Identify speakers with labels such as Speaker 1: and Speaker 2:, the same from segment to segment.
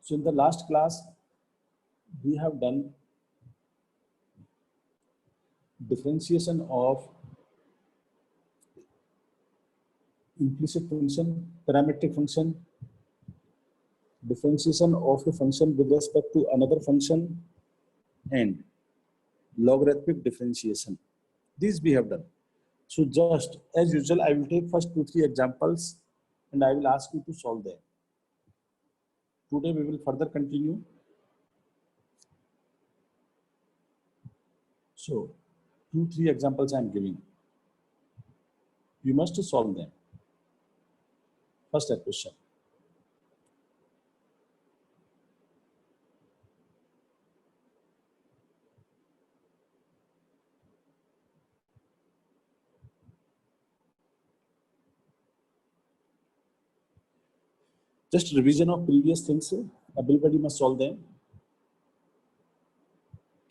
Speaker 1: So in the last class, we have done differentiation of implicit function, parametric function, differentiation of a function with respect to another function, and logarithmic differentiation. These we have done. So just as usual, I will take first 2-3 examples and I will ask you to solve them. Today we will further continue. So 2-3 examples I am giving. You must solve them. First question. Just revision of previous things. Everybody must solve them.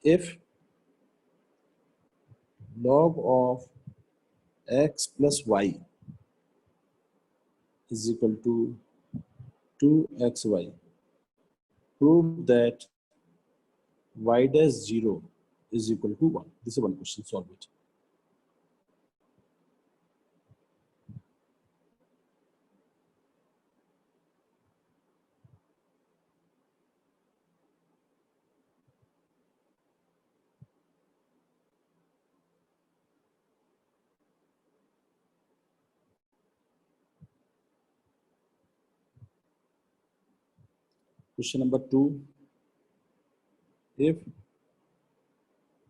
Speaker 1: If log of x plus y is equal to 2xy, prove that y dash 0 is equal to 1. This is one question. Solve it. Question number 2. If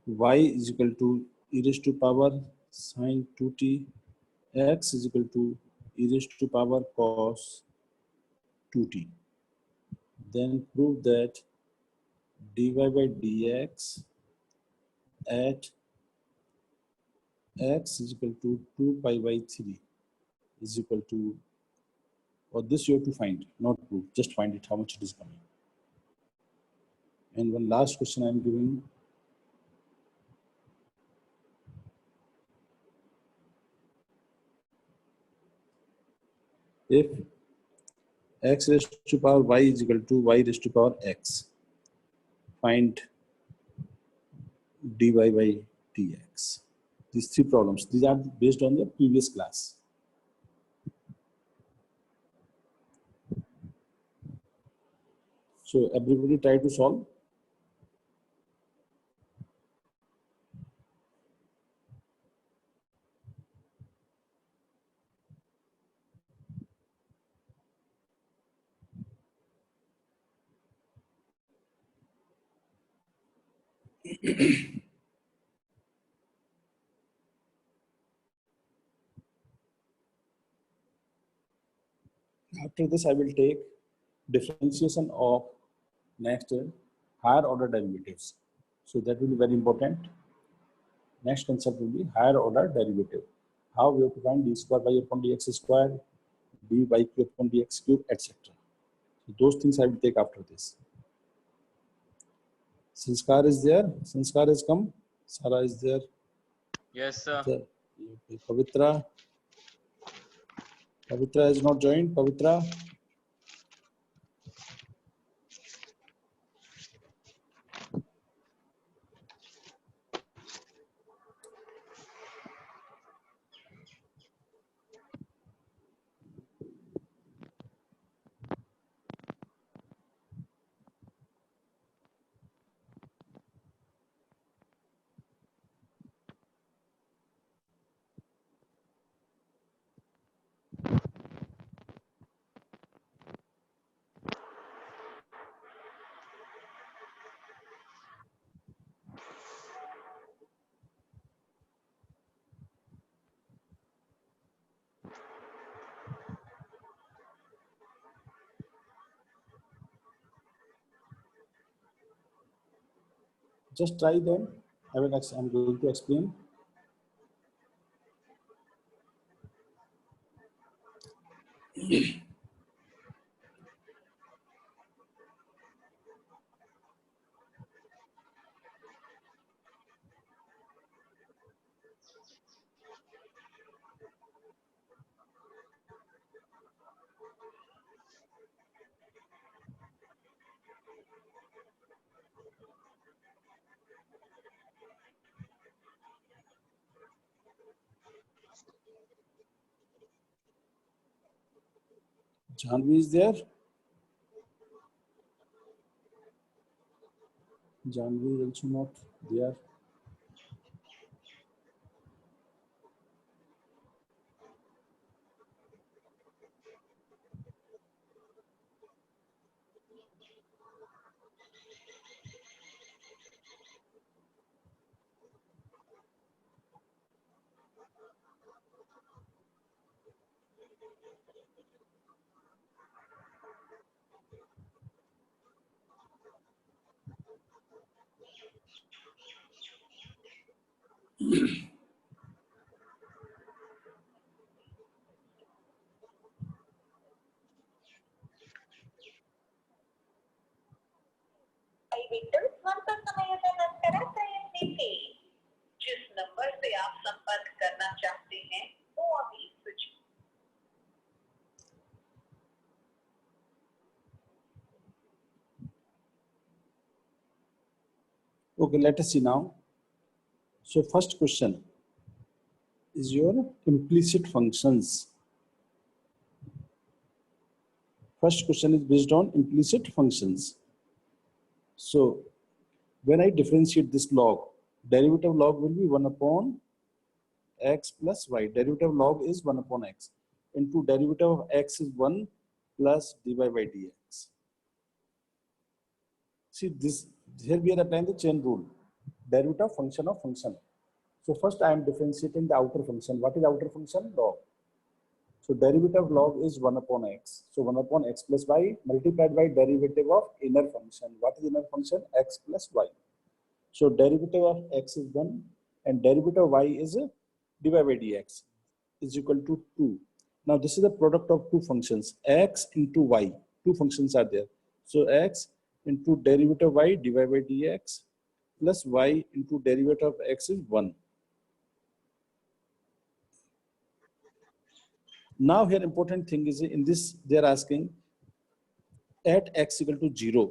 Speaker 1: y is equal to e raised to power sine 2t, x is equal to e raised to power cos 2t, then prove that dy by dx at x is equal to 2 pi by 3 is equal to, or this you have to find, not prove, just find it how much it is coming. And one last question I am giving. If x raised to power y is equal to y raised to power x, find dy by dx. These 3 problems, these are based on the previous class. So everybody try to solve. After this, I will take differentiation of next higher order derivatives. So that will be very important. Next concept will be higher order derivative. How we have to find d square by upon dx square, d by q upon dx cube, etc. So those things I will take after this. Sanskar is there. Sanskar has come. Sara is there.
Speaker 2: Yes, sir.
Speaker 1: Pavitra. Pavitra is not joined. Pavitra. Just try them. I'm going to explain. Janvi is there? Janvi is also not there.
Speaker 3: दयविಟ್ಟು ಸ್ವಲ್ಪ ಸಮಯದ ನಂತರ ಪ್ರಯತ್ನಿಸಿ जिस number से आप संपर्क करना चाहते हैं वो अभी switch
Speaker 1: Okay, let us see now. So first question is your implicit functions. First question is based on implicit functions. So when I differentiate this log, derivative log will be 1 upon x plus y. Derivative log is 1 upon x. Into derivative of x is 1 plus dy by dx. See this, here we are applying the chain rule. Derivative function of function. So first I am differentiating the outer function. What is outer function? Log. So derivative log is 1 upon x. So 1 upon x plus y multiplied by derivative of inner function. What is inner function? X plus y. So derivative of x is 1 and derivative of y is dy by dx is equal to 2. Now this is the product of two functions, x into y. Two functions are there. So x into derivative of y dy by dx plus y into derivative of x is 1. Now here important thing is in this they are asking at x equal to 0.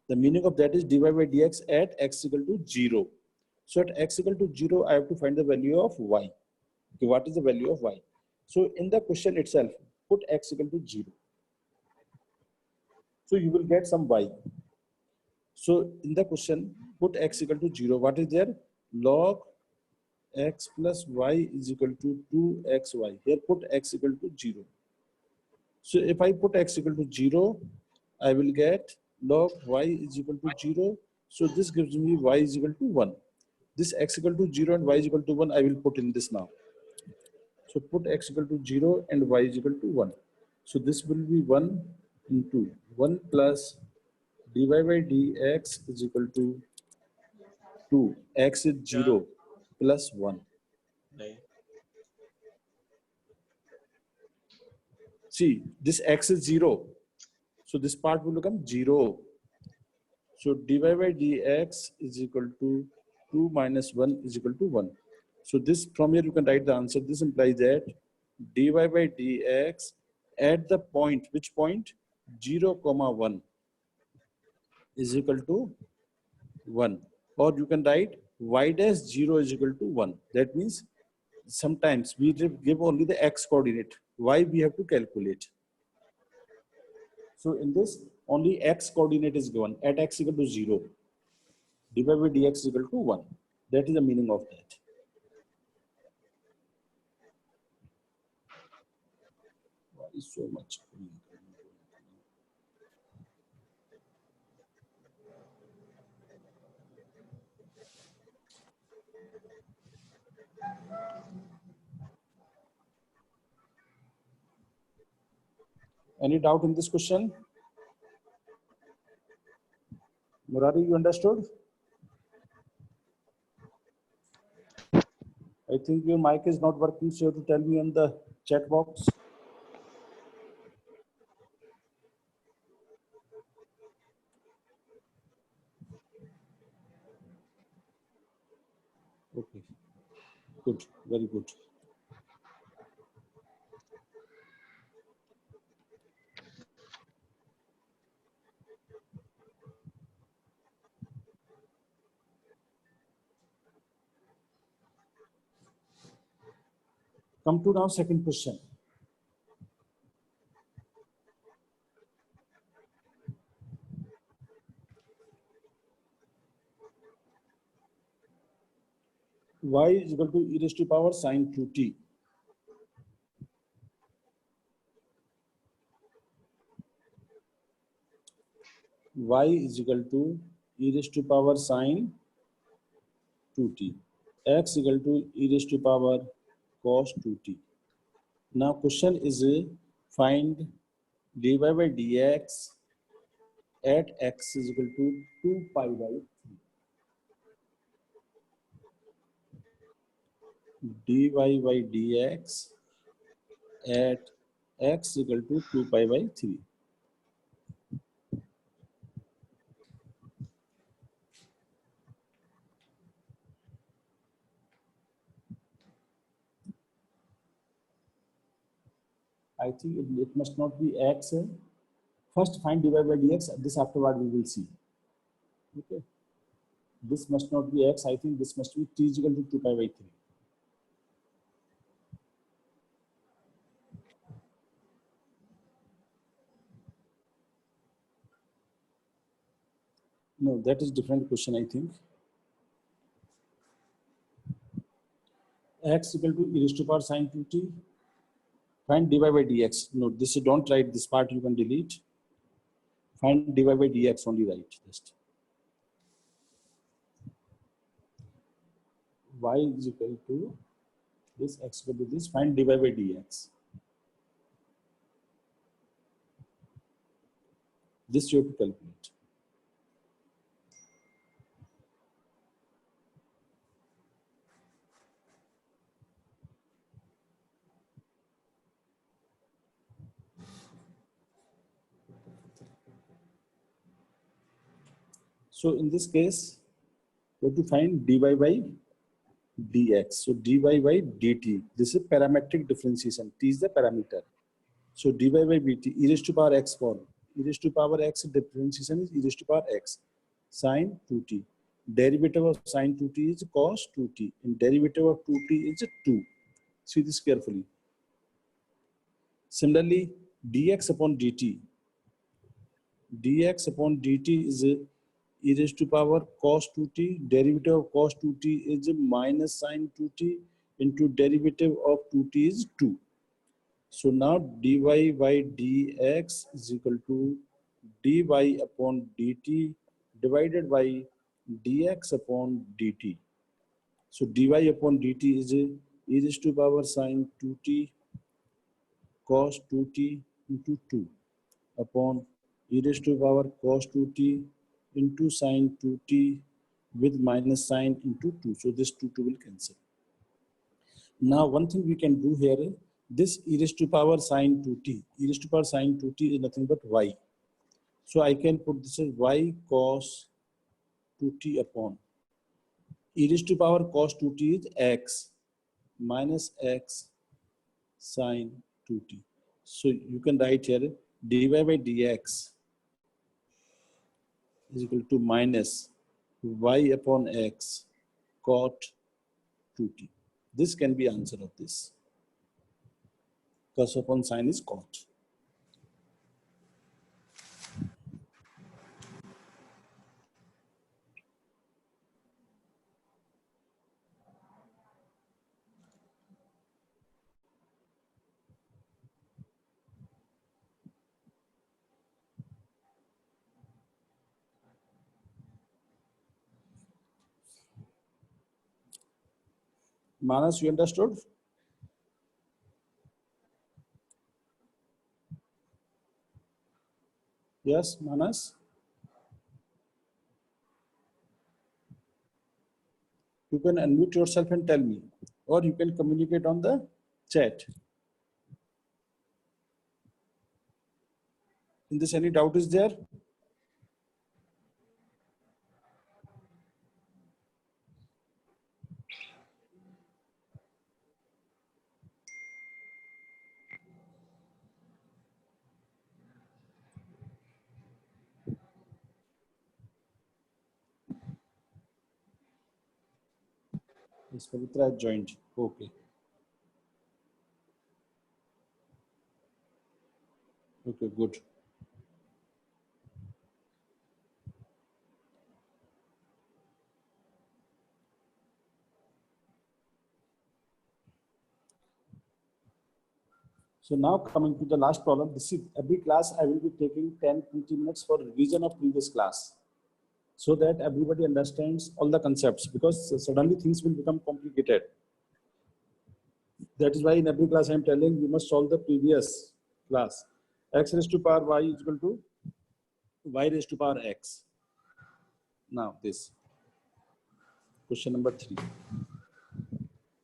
Speaker 1: The meaning of that is dy by dx at x equal to 0. So at x equal to 0, I have to find the value of y. Okay, what is the value of y? So in the question itself, put x equal to 0. So you will get some y. So in the question, put x equal to 0. What is there? Log x plus y is equal to 2xy. Here put x equal to 0. So if I put x equal to 0, I will get log y is equal to 0. So this gives me y is equal to 1. This x equal to 0 and y is equal to 1, I will put in this now. So put x equal to 0 and y is equal to 1. So this will be 1 into 1 plus dy by dx is equal to 2. X is 0 plus 1. See, this x is 0. So this part will become 0. So dy by dx is equal to 2 minus 1 is equal to 1. So this from here you can write the answer. This implies that dy by dx at the point, which point? 0, 1 is equal to 1. Or you can write y dash 0 is equal to 1. That means sometimes we give only the x coordinate. Y we have to calculate. So in this, only x coordinate is given at x equal to 0. dy by dx is equal to 1. That is the meaning of that. Why is so much? Any doubt in this question? Murari, you understood? I think your mic is not working, so you have to tell me in the chat box. Okay, good, very good. Come to now second question. y is equal to e raised to power sine 2t. Y is equal to e raised to power sine 2t. X equal to e raised to power cos 2t. Now question is find dy by dx at x is equal to 2 pi by 3. dy by dx at x equal to 2 pi by 3. I think it must not be x. First find dy by dx, this afterward we will see. Okay. This must not be x, I think this must be t is equal to 2 pi by 3. No, that is different question, I think. X equal to e raised to power sine 2t. Find dy by dx. No, this don't write this part, you can delete. Find dy by dx only, write just. Y is equal to this, x equal to this. Find dy by dx. This you have to calculate. So in this case, we have to find dy by dx. So dy by dt. This is parametric differentiation. T is the parameter. So dy by dt, e raised to power x form. E raised to power x differentiation is e raised to power x sine 2t. Derivative of sine 2t is cos 2t. And derivative of 2t is 2. See this carefully. Similarly, dx upon dt. Dx upon dt is e raised to power cos 2t. Derivative of cos 2t is minus sine 2t into derivative of 2t is 2. So now dy by dx is equal to dy upon dt divided by dx upon dt. So dy upon dt is e raised to power sine 2t cos 2t into 2 upon e raised to power cos 2t into sine 2t with minus sine into 2. So this 2 will cancel. Now one thing we can do here, this e raised to power sine 2t, e raised to power sine 2t is nothing but y. So I can put this as y cos 2t upon e raised to power cos 2t is x minus x sine 2t. So you can write here dy by dx is equal to minus y upon x cot 2t. This can be answer of this. Cos upon sine is cot. Manas, you understood? Yes, Manas? You can unmute yourself and tell me, or you can communicate on the chat. In this, any doubt is there? Yes, Pavitra joined. Okay. Okay, good. So now coming to the last problem, this is every class I will be taking 10-20 minutes for revision of previous class, so that everybody understands all the concepts, because suddenly things will become complicated. That is why in every class I am telling you must solve the previous class. X raised to power y is equal to y raised to power x. Now this question number 3.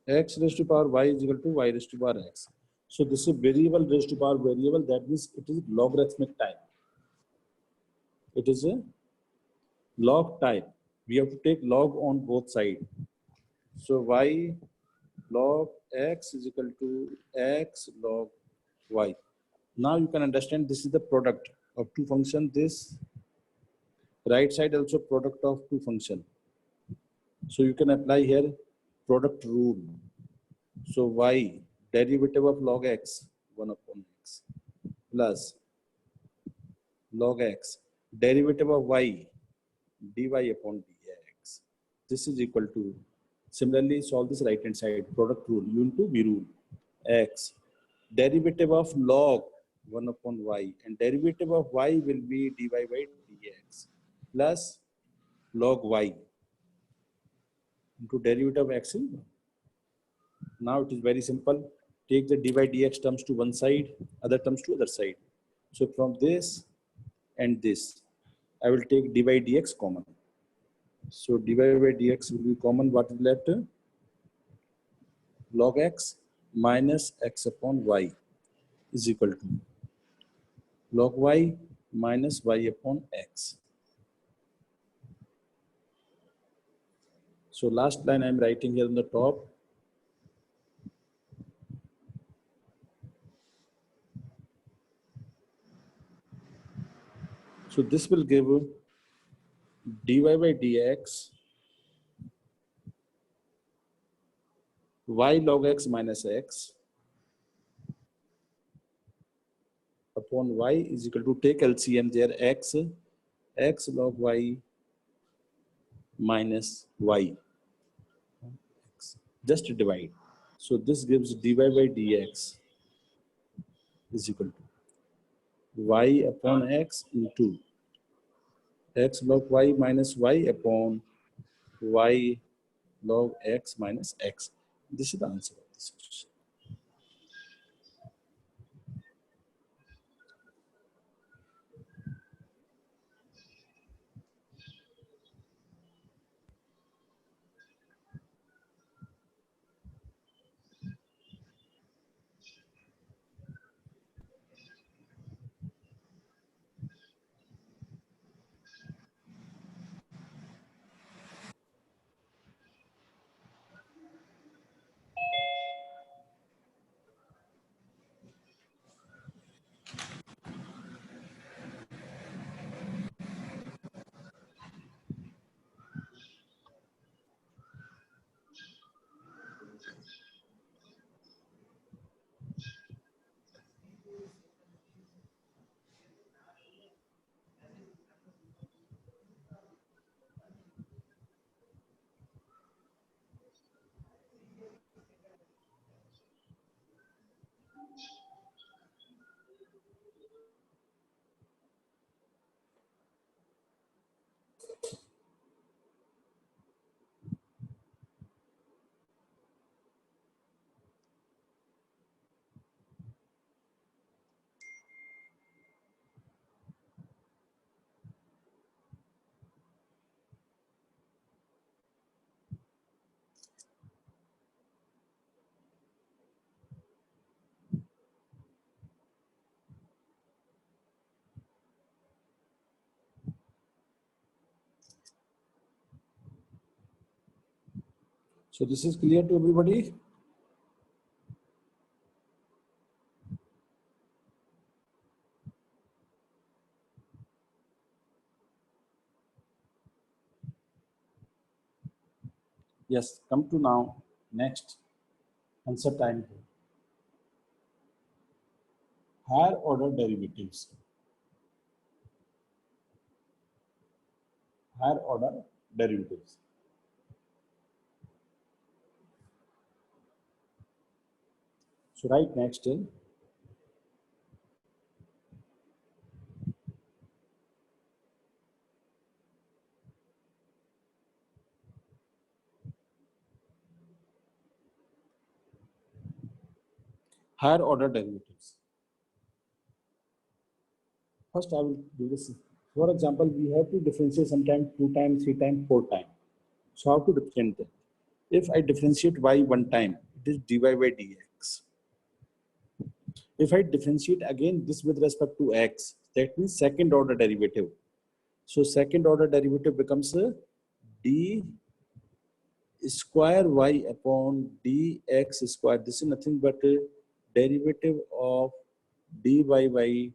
Speaker 1: X raised to power y is equal to y raised to power x. So this is variable raised to power variable. That means it is logarithmic type. It is a log type. We have to take log on both sides. So y log x is equal to x log y. Now you can understand this is the product of two functions. This right side also product of two functions. So you can apply here product rule. So y derivative of log x 1 upon x plus log x derivative of y dy upon dx. This is equal to, similarly solve this right hand side, product rule u into v rule, x derivative of log 1 upon y, and derivative of y will be dy by dx plus log y into derivative of x in 1. Now it is very simple. Take the dy dx terms to one side, other terms to other side. So from this and this, I will take dy dx common. So dy by dx will be common. What is left? Log x minus x upon y is equal to log y minus y upon x. So last line I am writing here on the top. So this will give dy by dx y log x minus x upon y is equal to, take LCM there, x log y minus y. Just divide. So this gives dy by dx is equal to y upon x into x log y minus y upon y log x minus x. This is the answer of this question. So this is clear to everybody? Yes, come to now next answer time. Higher order derivatives. Higher order derivatives. So right next, higher order derivatives. First, I will do this. For example, we have to differentiate sometimes 2 times, 3 times, 4 times. So how to represent that? If I differentiate y one time, it is dy by dx. If I differentiate again this with respect to x, that means second order derivative. So second order derivative becomes a d square y upon dx square. This is nothing but a derivative of dy by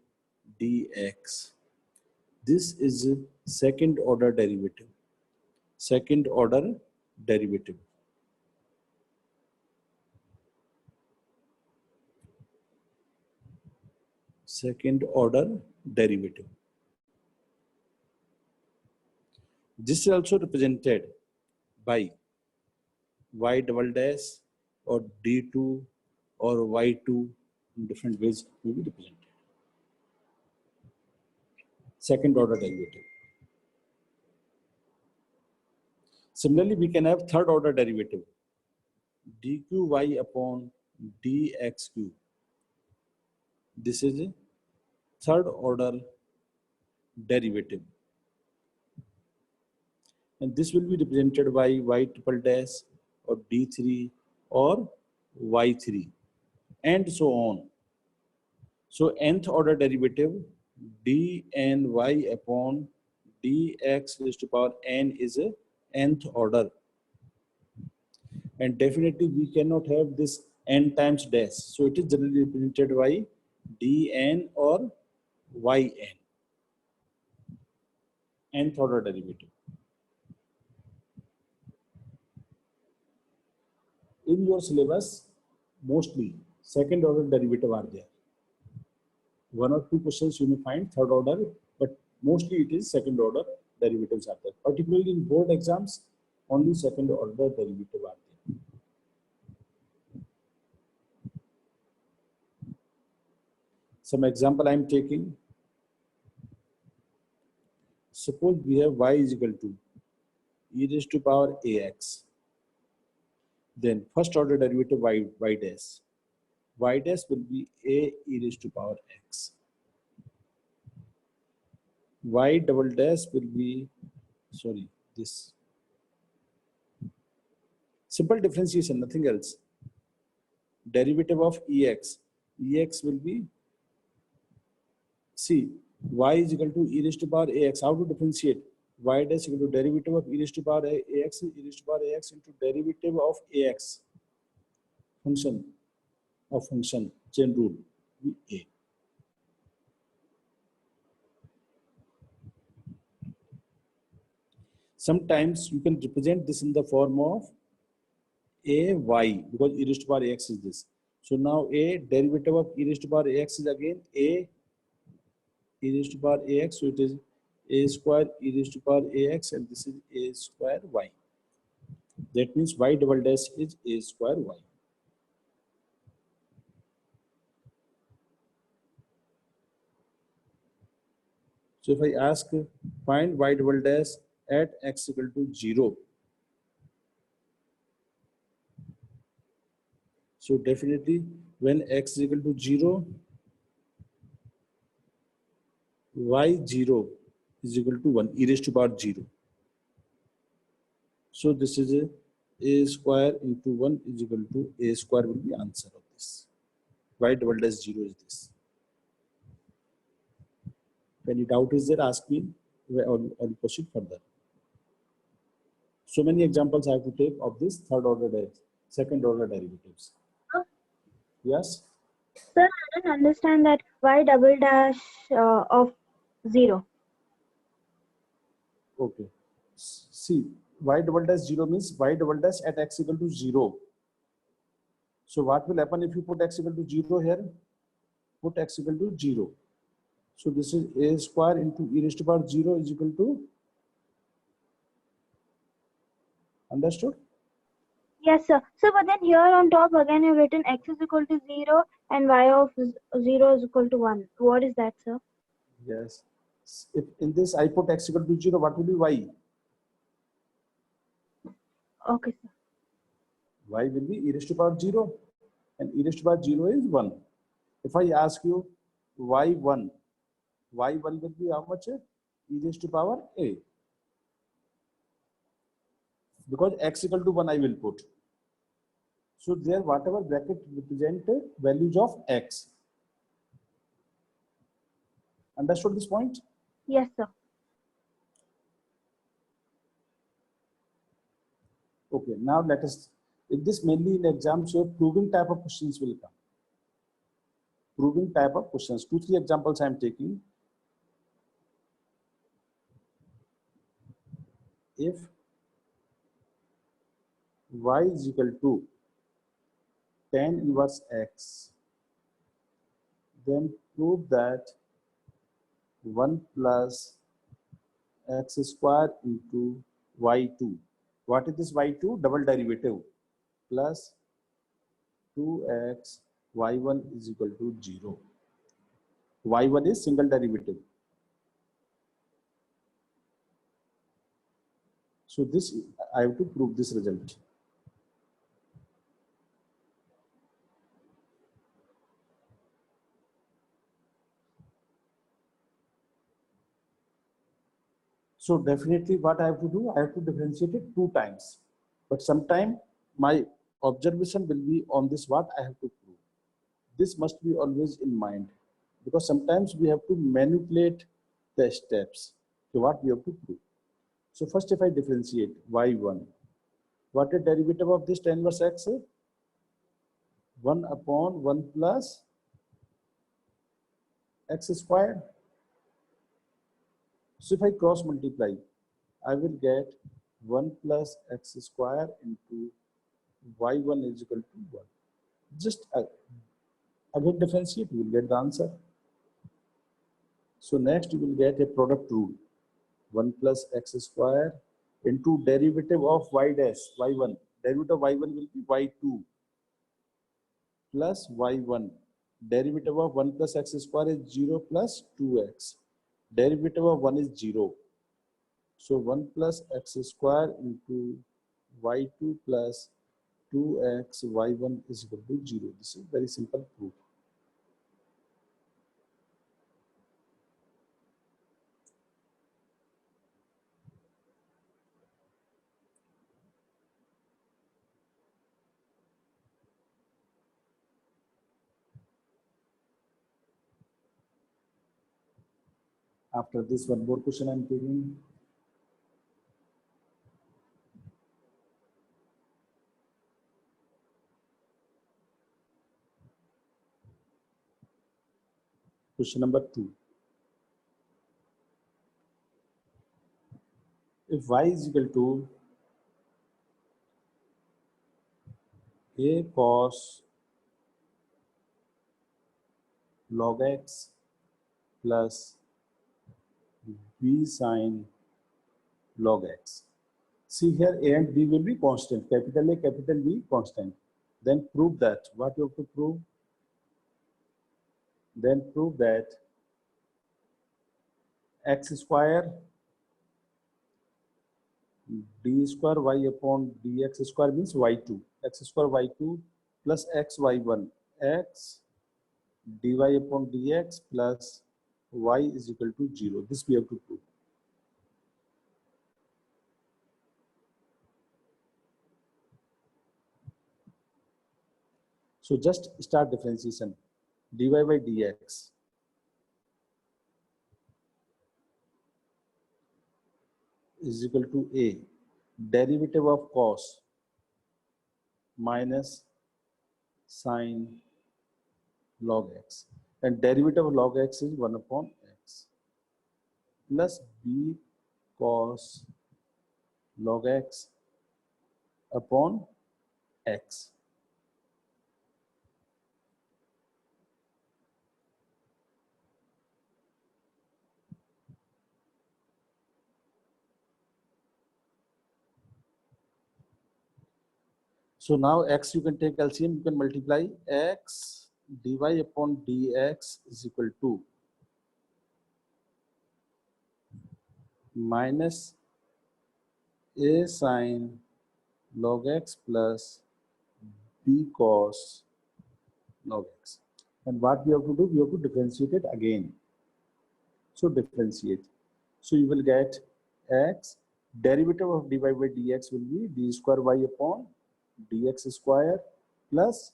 Speaker 1: dx. This is a second order derivative. Second order derivative. Second order derivative. This is also represented by y double dash or d2 or y2 in different ways will be represented. Second order derivative. Similarly, we can have third order derivative dqy upon dxq. This is a third order derivative. And this will be represented by y triple dash or d3 or y3 and so on. So nth order derivative dny upon dx raised to power n is a nth order. And definitely we cannot have this n times dash. So it is generally represented by dn or yn. Nth order derivative. In your syllabus, mostly second order derivative are there. 1 or 2 questions you may find third order, but mostly it is second order derivatives are there. Particularly in board exams, only second order derivative are there. Some example I am taking. Suppose we have y is equal to e raised to power ax. Then first order derivative y dash. Y dash will be a e raised to power x. Y double dash will be, sorry, this. Simple differentiation, nothing else. Derivative of ex. Ex will be, see, y is equal to e raised to power ax. How to differentiate? Y dash equal to derivative of e raised to power ax, e raised to power ax into derivative of ax. Function of function, chain rule, a. Sometimes you can represent this in the form of a y because e raised to power ax is this. So now a derivative of e raised to power ax is again a e raised to power ax. So it is a square e raised to power ax and this is a square y. That means y double dash is a square y. So if I ask find y double dash at x equal to 0. So definitely when x is equal to 0, y0 is equal to 1, e raised to power 0. So this is a square into 1 is equal to a square will be answer of this. Y double dash 0 is this. If any doubt is there, ask me or proceed further. So many examples I have to take of this third order, second order derivatives. Yes?
Speaker 4: Sir, I don't understand that y double dash of 0.
Speaker 1: Okay. See, y double dash 0 means y double dash at x equal to 0. So what will happen if you put x equal to 0 here? Put x equal to 0. So this is a square into e raised to power 0 is equal to, understood?
Speaker 4: Yes, sir. So, but then here on top again you've written x is equal to 0 and y of 0 is equal to 1. What is that, sir?
Speaker 1: Yes. If in this I put x equal to 0, what will be y?
Speaker 4: Okay, sir.
Speaker 1: Y will be e raised to power 0. and e raised to power 0 is 1. If I ask you y1 will be how much? E raised to power a, because x equal to 1 I will put. So there whatever bracket represent values of x. Understood this point?
Speaker 4: Yes, sir.
Speaker 1: Okay, now let us, in this mainly in exams, your proving type of questions will come. Proving type of questions. 2-3 examples I am taking. If y is equal to tan inverse x, then prove that 1 plus x square into y2. What is this y2? Double derivative, plus 2x y1 is equal to 0. y1 is single derivative. So this, I have to prove this result. So definitely what I have to do, I have to differentiate it 2 times. But sometime my observation will be on this what I have to prove. This must be always in mind, because sometimes we have to manipulate the steps to what we have to prove. So first if I differentiate y1, what is derivative of this tan inverse x? 1 upon 1 plus x squared. So if I cross multiply, I will get 1 plus x square into y1 is equal to 1. Just again differentiate, you will get the answer. So next you will get a product rule. 1 plus x square into derivative of y dash, y1. Derivative of y1 will be y2 plus y1. Derivative of 1 plus x square is 0 plus 2x. Derivative of 1 is 0. So 1 plus x square into y2 plus 2x y1 is equal to 0. This is very simple proof. After this, one more question I am taking. Question number 2. If y is equal to a cos log x plus b sin log x. See here, a and b will be constant. Capital A, capital B constant. Then prove that. What you have to prove? Then prove that x square d square y upon dx square means y2. X square y2 plus x y1. X dy upon dx plus y is equal to 0. This we have to prove. So just start differentiation. Dy by dx is equal to a derivative of cos minus sin log x, and derivative of log x is 1 upon x plus b cos log x upon x. So now x you can take LCM, you can multiply x dy upon dx is equal to minus a sin log x plus b cos log x. And what we have to do, we have to differentiate it again. So differentiate. So you will get x, derivative of dy by dx will be d square y upon dx square plus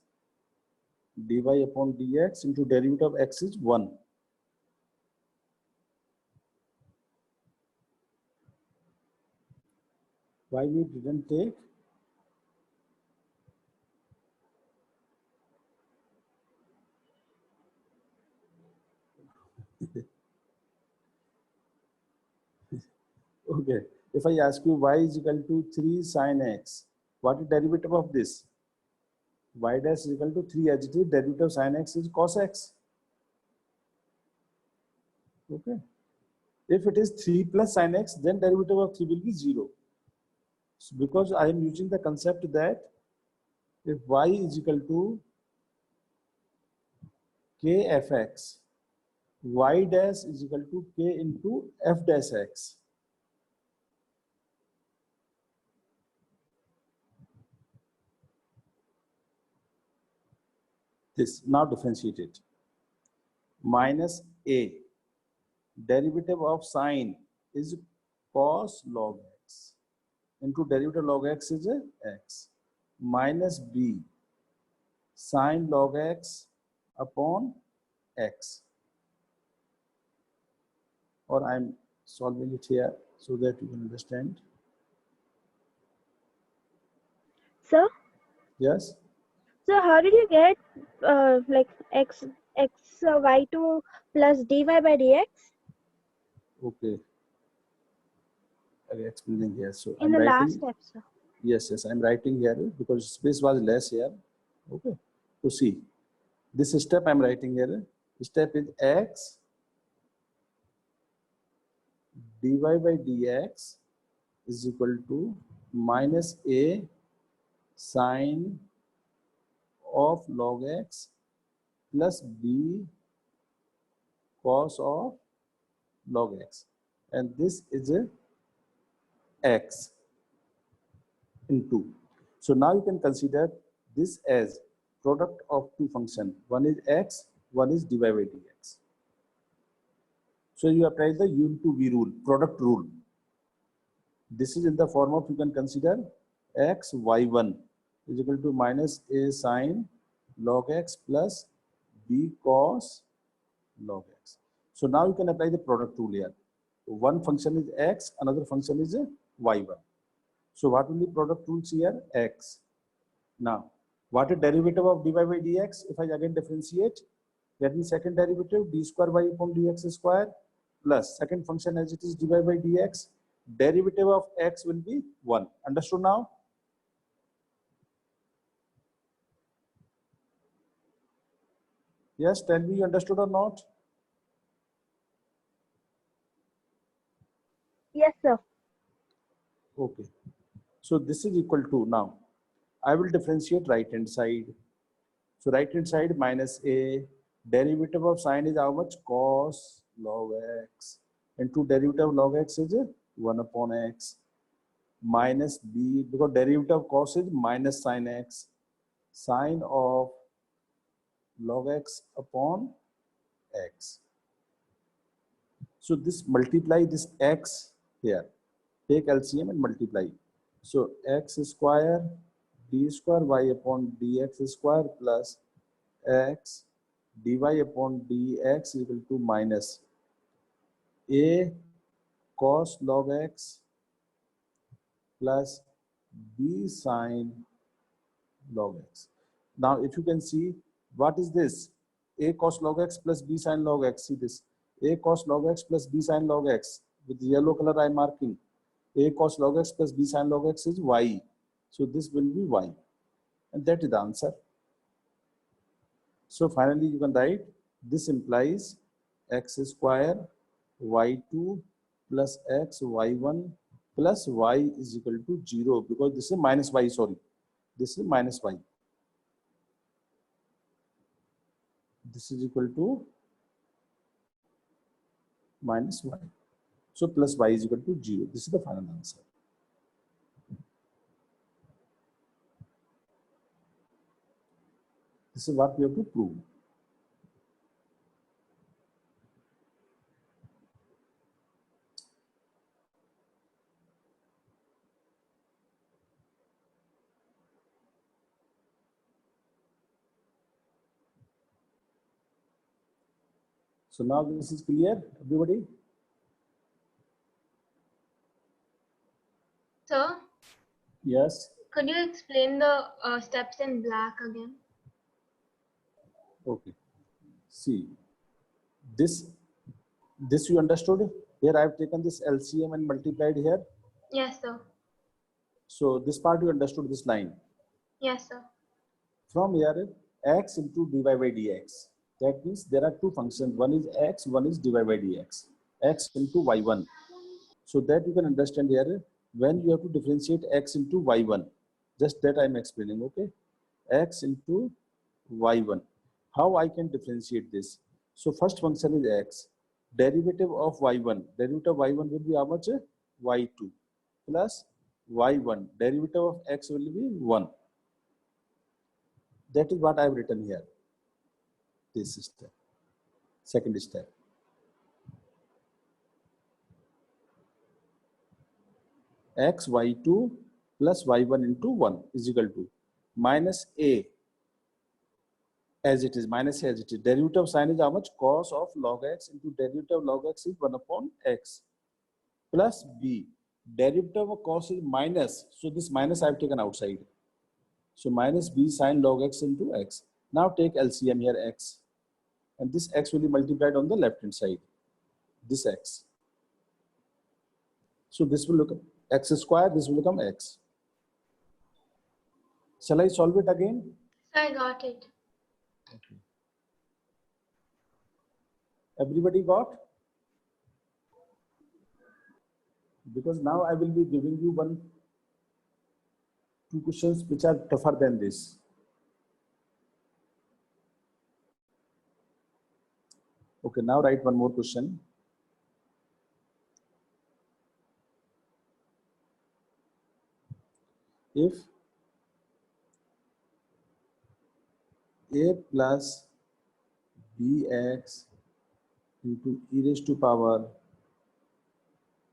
Speaker 1: dy upon dx into derivative of x is 1. Why we didn't take? Okay, if I ask you y is equal to 3 sin x, what is derivative of this? Y dash is equal to 3 as it is, derivative of sin x is cos x. Okay, if it is 3 plus sin x, then derivative of 3 will be 0. So because I am using the concept that if y is equal to k f x, y dash is equal to k into f dash x. This now differentiate it. Minus a, derivative of sine is cos log x into derivative log x is x, minus b, sine log x upon x. Or I'm solving it here so that you can understand.
Speaker 4: Sir,
Speaker 1: Yes.
Speaker 4: so how did you get like x y2 plus dy by dx
Speaker 1: Okay. I'm explaining here. So
Speaker 4: in
Speaker 1: I'm
Speaker 4: the last
Speaker 1: writing.
Speaker 4: step, sir?
Speaker 1: Yes, I'm writing here because space was less here. Okay. So see, this step I'm writing here. Step is x dy by dx is equal to minus a sine of log x plus b cos of log x, and this is a x into. So now you can consider this as product of two functions. One is x, one is dy by dx. So you apply the U into V rule, product rule. This is in the form of, you can consider x y1 is equal to minus a sine log x plus b cos log x. So now you can apply the product rule here. One function is x, another function is y1. So what will be product rules here? X. Now, what is derivative of dy by dx? If I again differentiate, that means second derivative d square y upon dx square plus second function as it is dy by dx, derivative of x will be 1. Understood now? Yes, tell me you understood or not?
Speaker 4: Yes, sir.
Speaker 1: Okay. So this is equal to, now I will differentiate right hand side. So right hand side minus a, derivative of sine is how much? Cos log x into derivative of log x is 1 upon x, minus b, because derivative of cos is minus sine x, sine of log x upon x. So this multiply this x here, take LCM and multiply. So x square d square y upon dx square plus x dy upon dx equal to minus a cos log x plus b sine log x. Now if you can see, what is this? A cos log x plus b sine log x. See this, a cos log x plus b sine log x. With yellow color I am marking. A cos log x plus b sine log x is y. So this will be y. And that is the answer. So finally you can write, this implies x square y2 plus x y1 plus y is equal to 0, because this is minus y, sorry. This is minus y. This is equal to minus y. So plus y is equal to 0. This is the final answer. This is what we have to prove. So now this is clear, everybody?
Speaker 5: Sir,
Speaker 1: Yes.
Speaker 5: could you explain the steps in black again?
Speaker 1: Okay. See, this you understood? Here I have taken this LCM and multiplied here.
Speaker 5: Yes, sir.
Speaker 1: So this part you understood, this line.
Speaker 5: Yes, sir.
Speaker 1: From here, x into dy by dx. That means there are two functions. One is x, one is dy by dx. X into y1. So that you can understand here, when you have to differentiate x into y1. Just that I am explaining, okay? X into y1. How I can differentiate this? So first function is x. Derivative of y1. Derivative of y1 will be how much? y2 plus y1. Derivative of x will be 1. That is what I have written here. This step. Second step. X y2 plus y1 into 1 is equal to minus a as it is, minus a as it is. Derivative sign is how much? Cos of log x into derivative of log x is 1 upon x plus b. Derivative of cos is minus. So this minus I have taken outside. So minus b sin log x into x. Now take LCM here x. And this x will be multiplied on the left hand side. This x. So this will become x square, this will become x. Shall I solve it again?
Speaker 5: So I got it.
Speaker 1: Okay. Everybody got? Because now I will be giving you two questions which are tougher than this. Okay, now write one more question. If a plus bx into e raised to power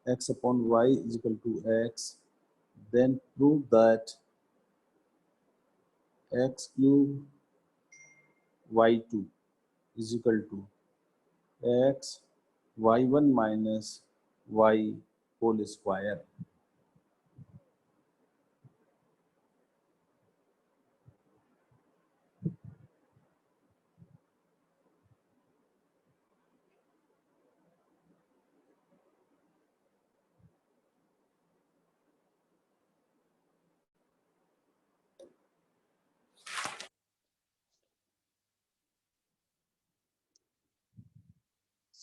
Speaker 1: x upon y is equal to x, then prove that x cube y2 is equal to x y1 minus y whole square.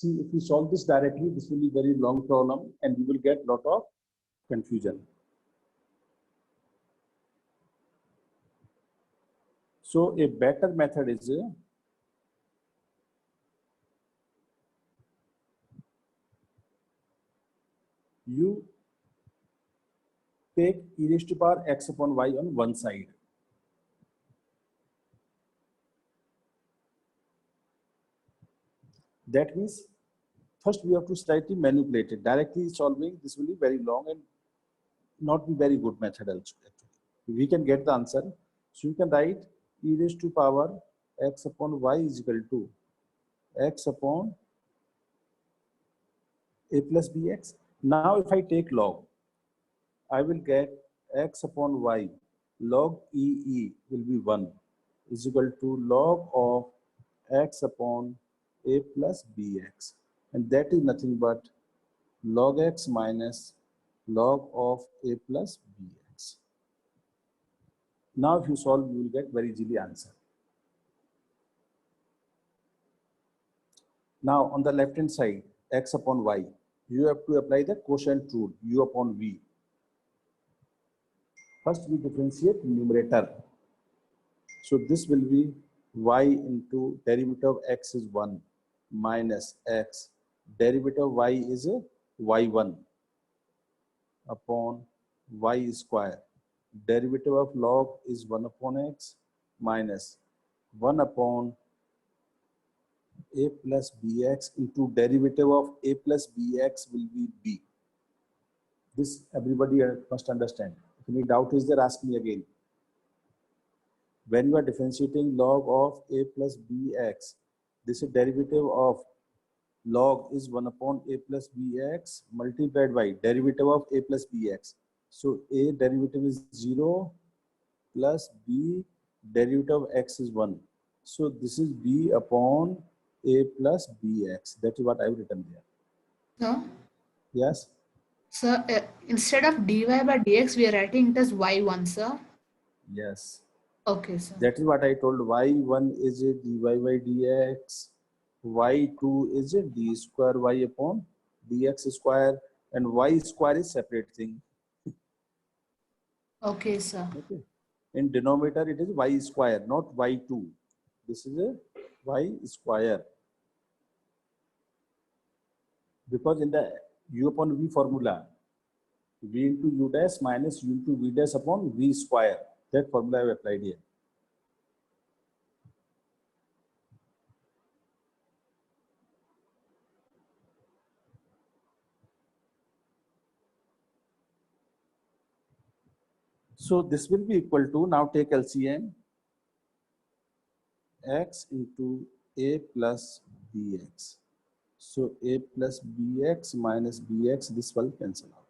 Speaker 1: See, if we solve this directly, this will be very long problem and we will get lot of confusion. So a better method is you take e raised to power x upon y on one side. That means first we have to slightly manipulate it. Directly solving this will be very long and not be very good method also. We can get the answer. So you can write e raised to power x upon y is equal to x upon a plus bx. Now if I take log, I will get x upon y log e will be 1 is equal to log of x upon a plus bx, and that is nothing but log x minus log of a plus bx. Now if you solve, you will get very easily answer. Now on the left hand side, x upon y, you have to apply the quotient rule, u upon v. First we differentiate numerator. So this will be y into derivative of x is 1 minus x. Derivative of y is y1 upon y square. Derivative of log is 1 upon x minus 1 upon a plus bx into derivative of a plus bx will be b. This everybody must understand. If any doubt is there, ask me again. When you are differentiating log of a plus bx, this is derivative of log is 1 upon a plus bx multiplied by derivative of a plus bx. So a derivative is 0 plus b derivative of x is 1. So this is b upon a plus bx. That is what I have written there.
Speaker 6: So,
Speaker 1: Yes?
Speaker 6: sir, instead of dy by dx, we are writing it as y1, sir.
Speaker 1: Yes.
Speaker 6: Okay, sir.
Speaker 1: That is what I told. Y1 is a dy by dx. Y2 is a d square y upon dx square. And y square is separate thing.
Speaker 6: Okay, sir.
Speaker 1: Okay. In denominator, it is y square, not y2. This is a y square. Because in the u upon v formula, v into u dash minus u into v dash upon v square. That formula I have applied here. So this will be equal to, now take LCM, x into a plus bx. So a plus bx minus bx, this will cancel out.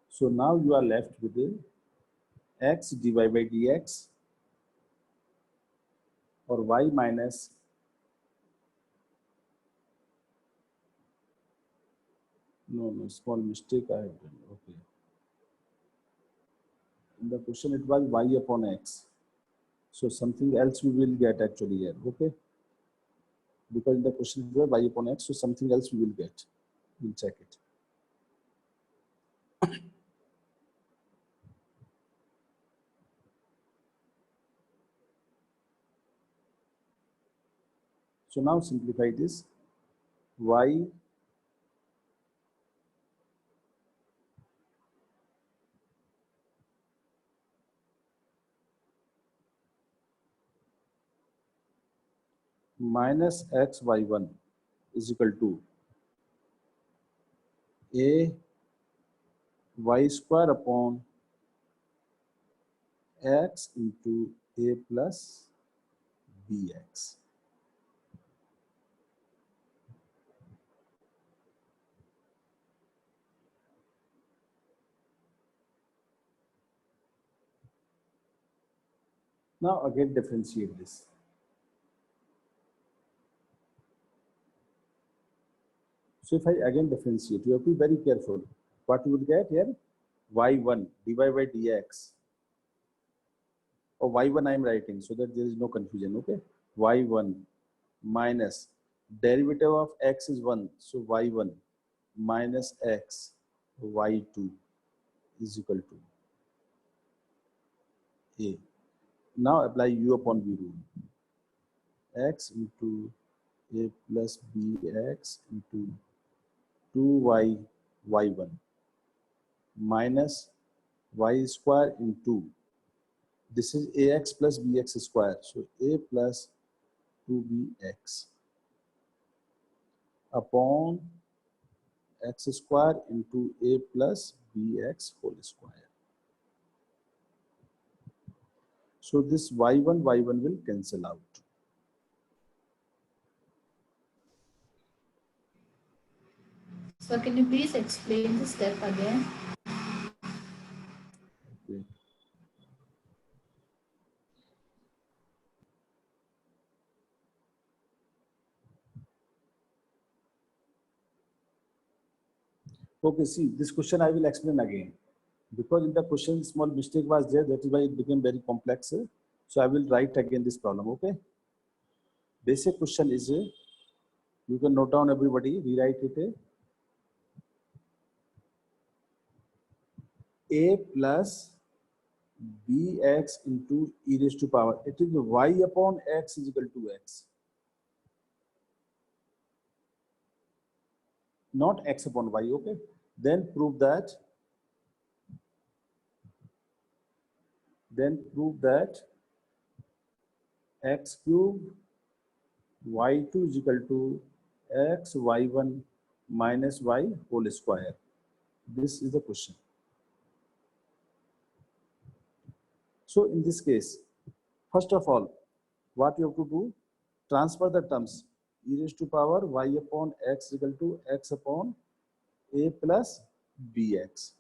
Speaker 1: So now you are left with a x dy by dx or y minus no small mistake I have done. Okay. In the question it was y upon x. So something else we will get actually here. Okay. Because in the question it was y upon x, so something else we will get. We'll check it. So now simplify this. Y minus x y1 is equal to a y square upon x into a plus bx. Now again differentiate this. So if I again differentiate, you have to be very careful. What you will get here? Y1 dy by dx. Or y1 I am writing so that there is no confusion. Okay. Y1 minus derivative of x is 1. So y1 minus x y2 is equal to a. Now apply u upon v rule. X into a plus bx into 2y y1 minus y square into, this is ax plus bx square, so a plus 2bx upon x square into a plus bx whole square. So this y1 will cancel out.
Speaker 6: So can you please explain the step again?
Speaker 1: Okay. Okay, see, this question I will explain again. Because in the question, small mistake was there, that is why it became very complex. So I will write again this problem, okay? Basic question is, you can note down everybody, rewrite it. A plus bx into e raised to power. It is y upon x is equal to x. Not x upon y, okay? Then prove that then prove that x cube y2 is equal to x y1 minus y whole square. This is the question. So in this case, first of all, what you have to do, transfer the terms. E raised to power y upon x equal to x upon a plus bx.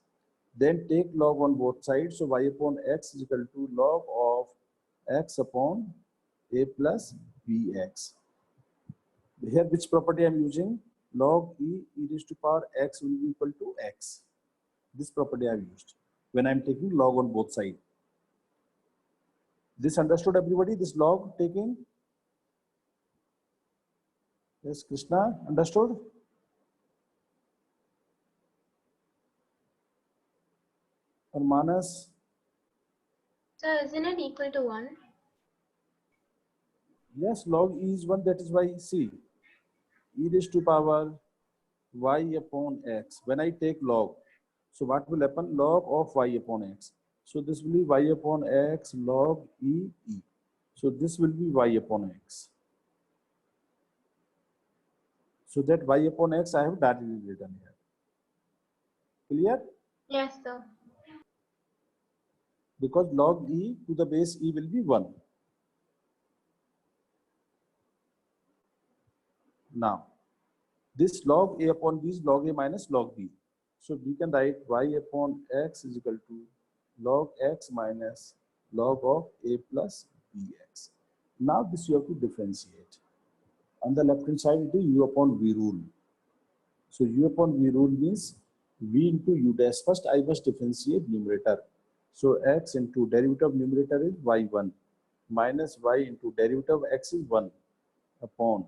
Speaker 1: Then take log on both sides. So y upon x is equal to log of x upon a plus bx. Here which property I am using? Log e raised to power x will be equal to x. This property I have used when I am taking log on both sides. This understood, everybody? This log taking? Yes, Krishna, understood? Or Manas?
Speaker 5: So isn't it equal to 1?
Speaker 1: Yes, log e is 1, that is why see, e raised to power y upon x. When I take log, so what will happen? Log of y upon x. So this will be y upon x log e. So this will be y upon x. So that y upon x I have directly written here. Clear?
Speaker 5: Yes, sir.
Speaker 1: Because log e to the base e will be 1. Now, this log a upon b is log a minus log b. So we can write y upon x is equal to log x minus log of a plus bx. Now this you have to differentiate. On the left hand side it is u upon v rule. So u upon v rule means v into u dash. First I must differentiate numerator. So x into derivative of numerator is y1 minus y into derivative of x is 1 upon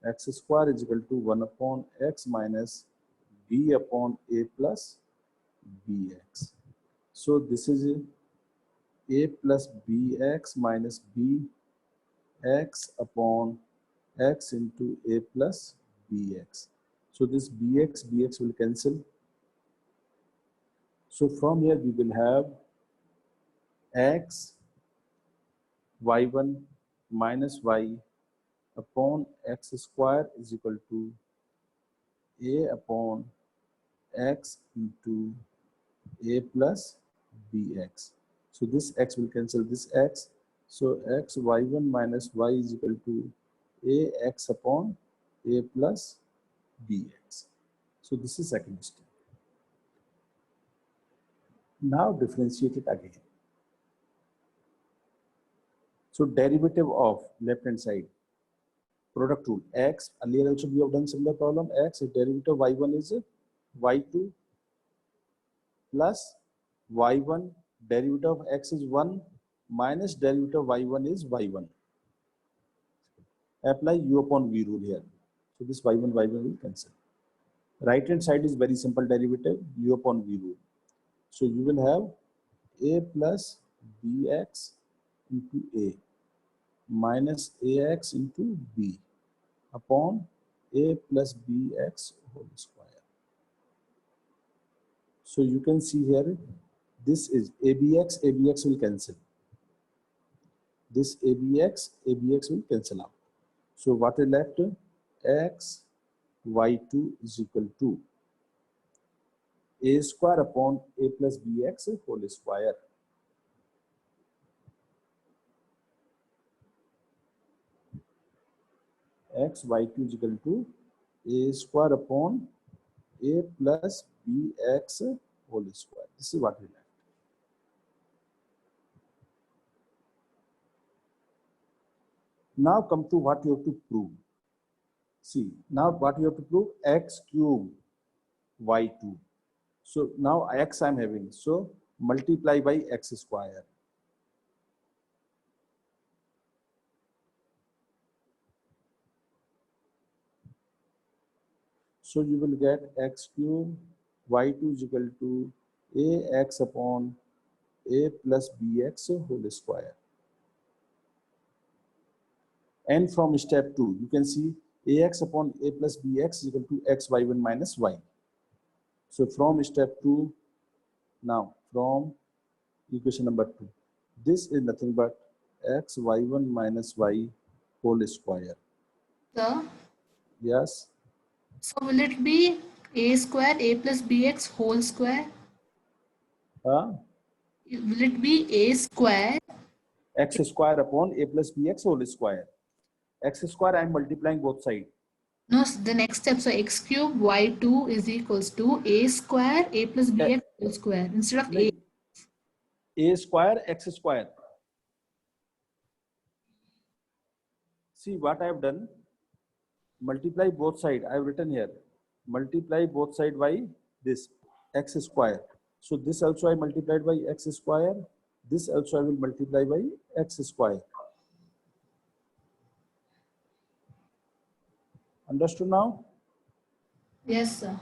Speaker 1: x square is equal to 1 upon x minus b upon a plus bx. So this is a plus bx minus bx upon x into a plus bx. So this bx will cancel. So from here we will have x y1 minus y upon x square is equal to a upon x into a plus bx. So this x will cancel this x. So x y1 minus y is equal to a x upon a plus bx. So this is second step. Now differentiate it again. So derivative of left hand side, product rule, x, earlier also we have done similar problem, x derivative y1 is y2 plus y1 derivative of x is 1 minus derivative of y1 is y1. Apply u upon v rule here. So this y1 will cancel. Right hand side is very simple derivative, u upon v rule. So you will have a plus bx into a minus ax into b upon a plus bx whole square. So you can see here, this is abx will cancel. This abx will cancel out. So what is left? X y2 is equal to a square upon a plus bx whole square. X y2 is equal to a square upon a plus bx whole square. This is what we left. Now come to what you have to prove. See, now what you have to prove? X cube y2. So now x I am having. So multiply by x square. So you will get x cube y2 is equal to ax upon a plus bx whole square. And from step 2, you can see ax upon a plus bx is equal to x y1 minus y. So from step 2, now from equation number 2, this is nothing but x y1 minus y whole square.
Speaker 6: Sir,
Speaker 1: Yes.
Speaker 6: so will it be a square a plus bx whole square?
Speaker 1: Huh?
Speaker 6: Will it be a square?
Speaker 1: X square upon a plus bx whole square. X square I am multiplying both sides.
Speaker 6: No, the next step. So x cube y2 is equals to a square a plus bx whole square instead of a.
Speaker 1: A square x square. See what I have done. Multiply both sides. I have written here. Multiply both sides by this x square. So this also I multiplied by x square. This also I will multiply by x square. Understood now?
Speaker 6: Yes, sir.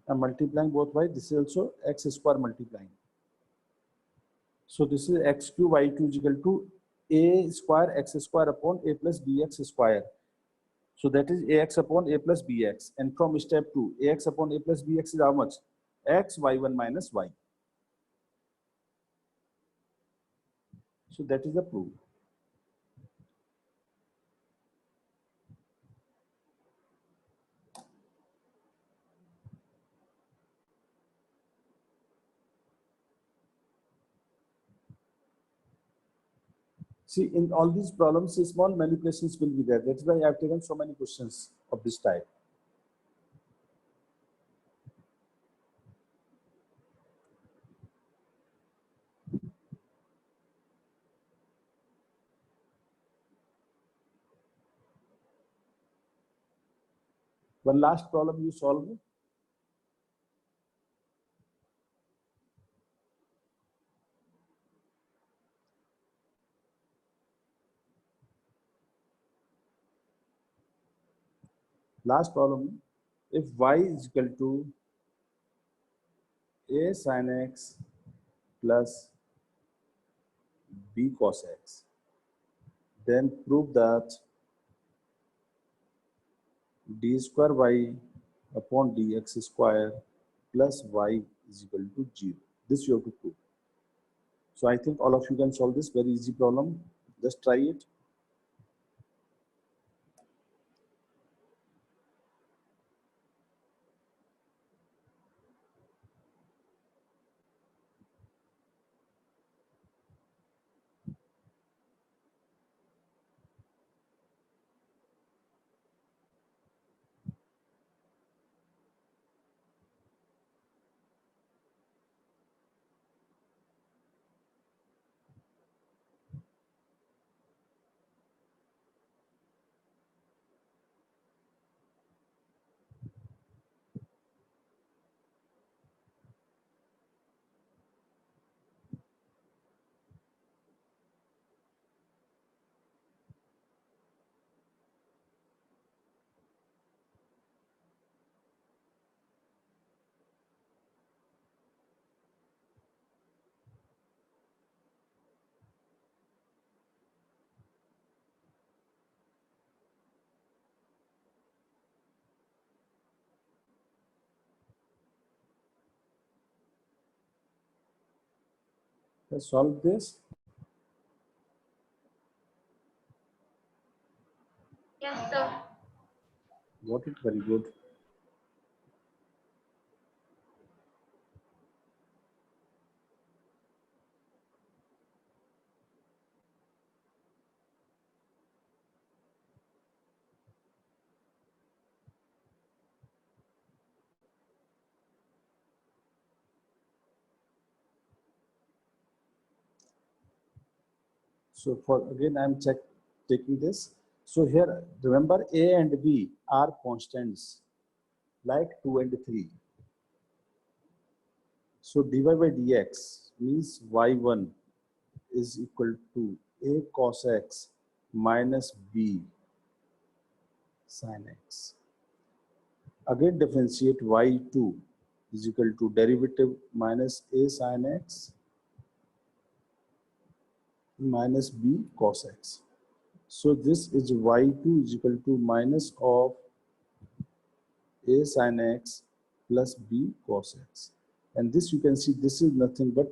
Speaker 1: I'm multiplying both by this is also x square multiplying. So this is x cube y2 is equal to a square x square upon a plus bx square. So that is ax upon a plus bx. And from step 2, ax upon a plus bx is how much? X y1 minus y. So that is the proof. See, in all these problems, small manipulations will be there. That's why I have taken so many questions of this type. One last problem you solve. Last problem, if y is equal to a sin x plus b cos x, then prove that d square y upon dx square plus y is equal to 0. This you have to prove. So I think all of you can solve this very easy problem. Just try it. Let's solve this.
Speaker 5: Yes, sir.
Speaker 1: Got it, very good. So for again, I'm taking this. So here, remember a and b are constants like 2 and 3. So dy by dx means y1 is equal to a cos x minus b sin x. Again, differentiate y2 is equal to derivative minus a sin x minus b cos x. So this is y2 is equal to minus of a sin x plus b cos x. And this you can see this is nothing but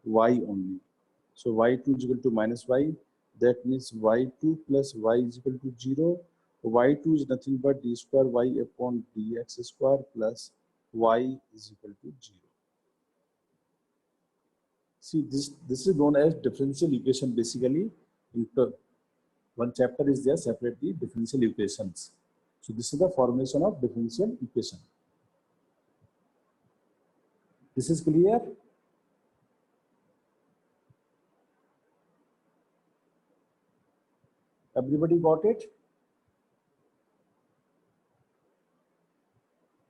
Speaker 1: y only. So y2 is equal to minus y. That means y2 plus y is equal to 0. y2 is nothing but d square y upon dx square plus y is equal to 0. See, this is known as differential equation basically. One chapter is there separately, differential equations. So this is the formulation of differential equation. This is clear? Everybody got it?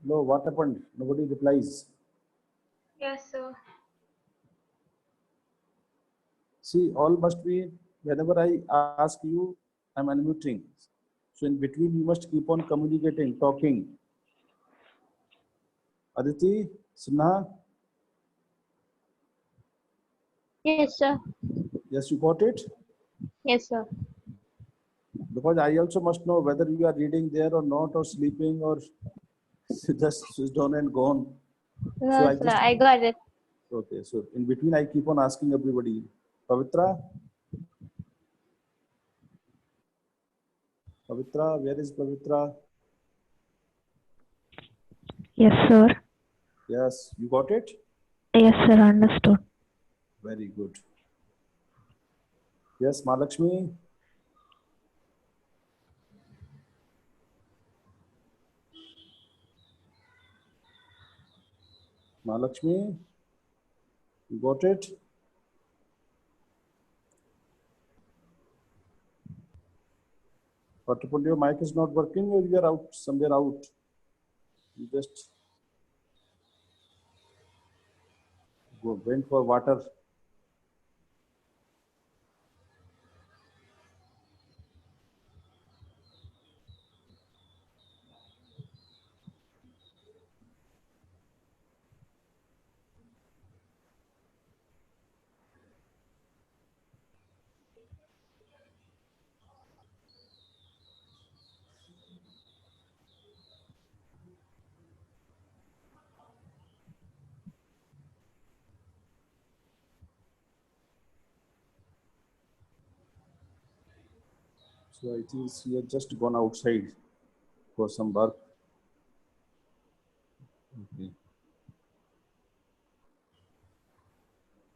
Speaker 1: No, what happened? Nobody replies.
Speaker 5: Yes, sir.
Speaker 1: See, all must be, whenever I ask you, I'm unmuting. So in between, you must keep on communicating, talking. Aditi, Sinha,
Speaker 4: Yes, sir.
Speaker 1: yes, you got it?
Speaker 4: Yes, sir.
Speaker 1: Because I also must know whether you are reading there or not, or sleeping, or just switched on and gone. So
Speaker 4: No,
Speaker 1: I
Speaker 4: sir.
Speaker 1: just,
Speaker 4: I got it.
Speaker 1: okay, so in between, I keep on asking everybody. Pavitra? Pavitra, where is Pavitra?
Speaker 7: Yes, sir.
Speaker 1: Yes, you got it?
Speaker 7: Yes, sir. Understood.
Speaker 1: Very good. Yes, Mahalakshmi? Mahalakshmi, you got it? What your mic is not working or you are out, somewhere out? You just went for water. So I think she had just gone outside for some work. Okay.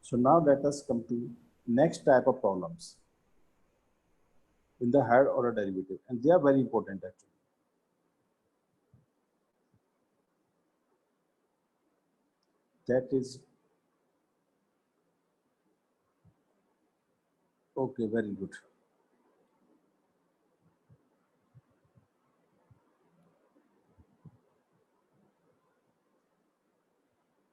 Speaker 1: So now let us come to next type of problems in the higher order derivative, and they are very important actually. That is, okay, very good.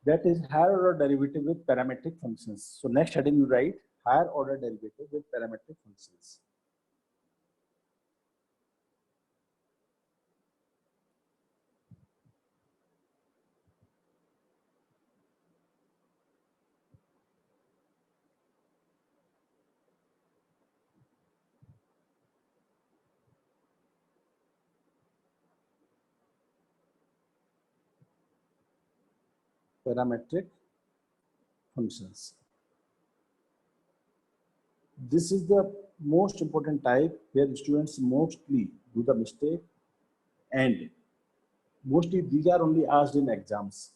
Speaker 1: That is higher order derivative with parametric functions. So next heading you write higher order derivative with parametric functions. Parametric functions. This is the most important type where students mostly do the mistake, and mostly these are only asked in exams.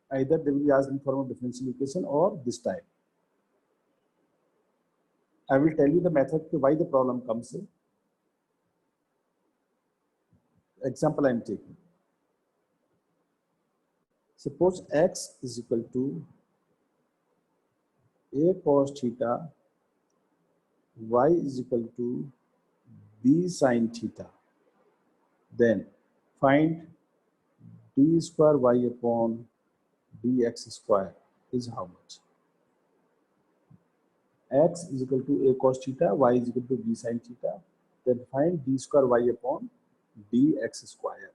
Speaker 1: Either they will be asked in form of differential equation or this type. I will tell you the method to why the problem comes in. Example I am taking. Suppose x is equal to a cos theta, y is equal to b sin theta. Then find d square y upon dx square is how much? X is equal to a cos theta, y is equal to b sin theta. Then find d square y upon dx square.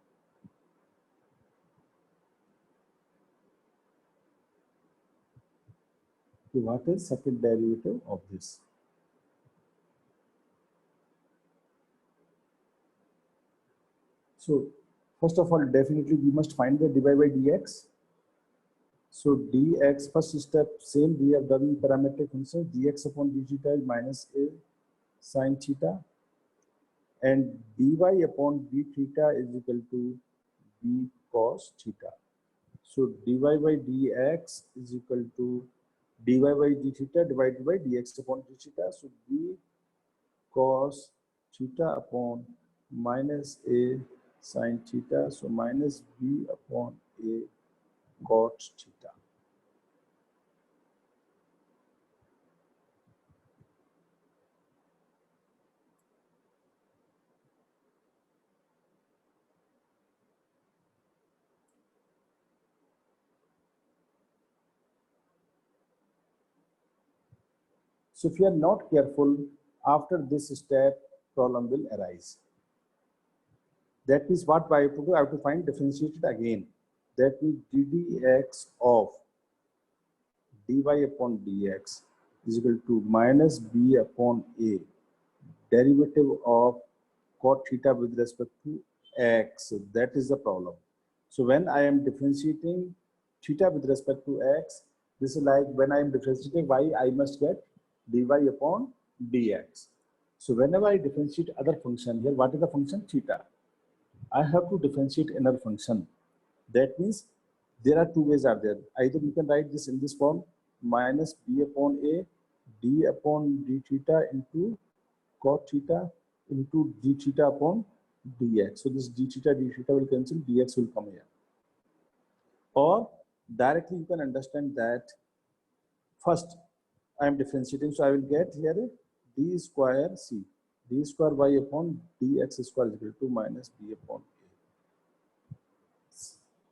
Speaker 1: So what is second derivative of this? So first of all, definitely we must find the dy by dx. So dx, first step, same we have done parametric function, dx upon d theta is minus a sine theta, and dy upon d theta is equal to b cos theta. So dy by dx is equal to dy by d theta divided by dx upon d theta. So b cos theta upon minus a sine theta. So minus b upon a cot theta. So if you are not careful, after this step, problem will arise. That means what I have to do? I have to find differentiate it again. That means ddx of dy upon dx is equal to minus b upon a derivative of cot theta with respect to x. So that is the problem. So when I am differentiating theta with respect to x, this is like when I am differentiating y, I must get dy upon dx. So whenever I differentiate other function here, what is the function? Theta. I have to differentiate another function. That means there are two ways are there. Either you can write this in this form, minus b upon a d upon d theta into cot theta into d theta upon dx. So this d theta will cancel, dx will come here. Or directly you can understand that first I am differentiating, so I will get here d square c, d square y upon dx square is equal to minus b upon a.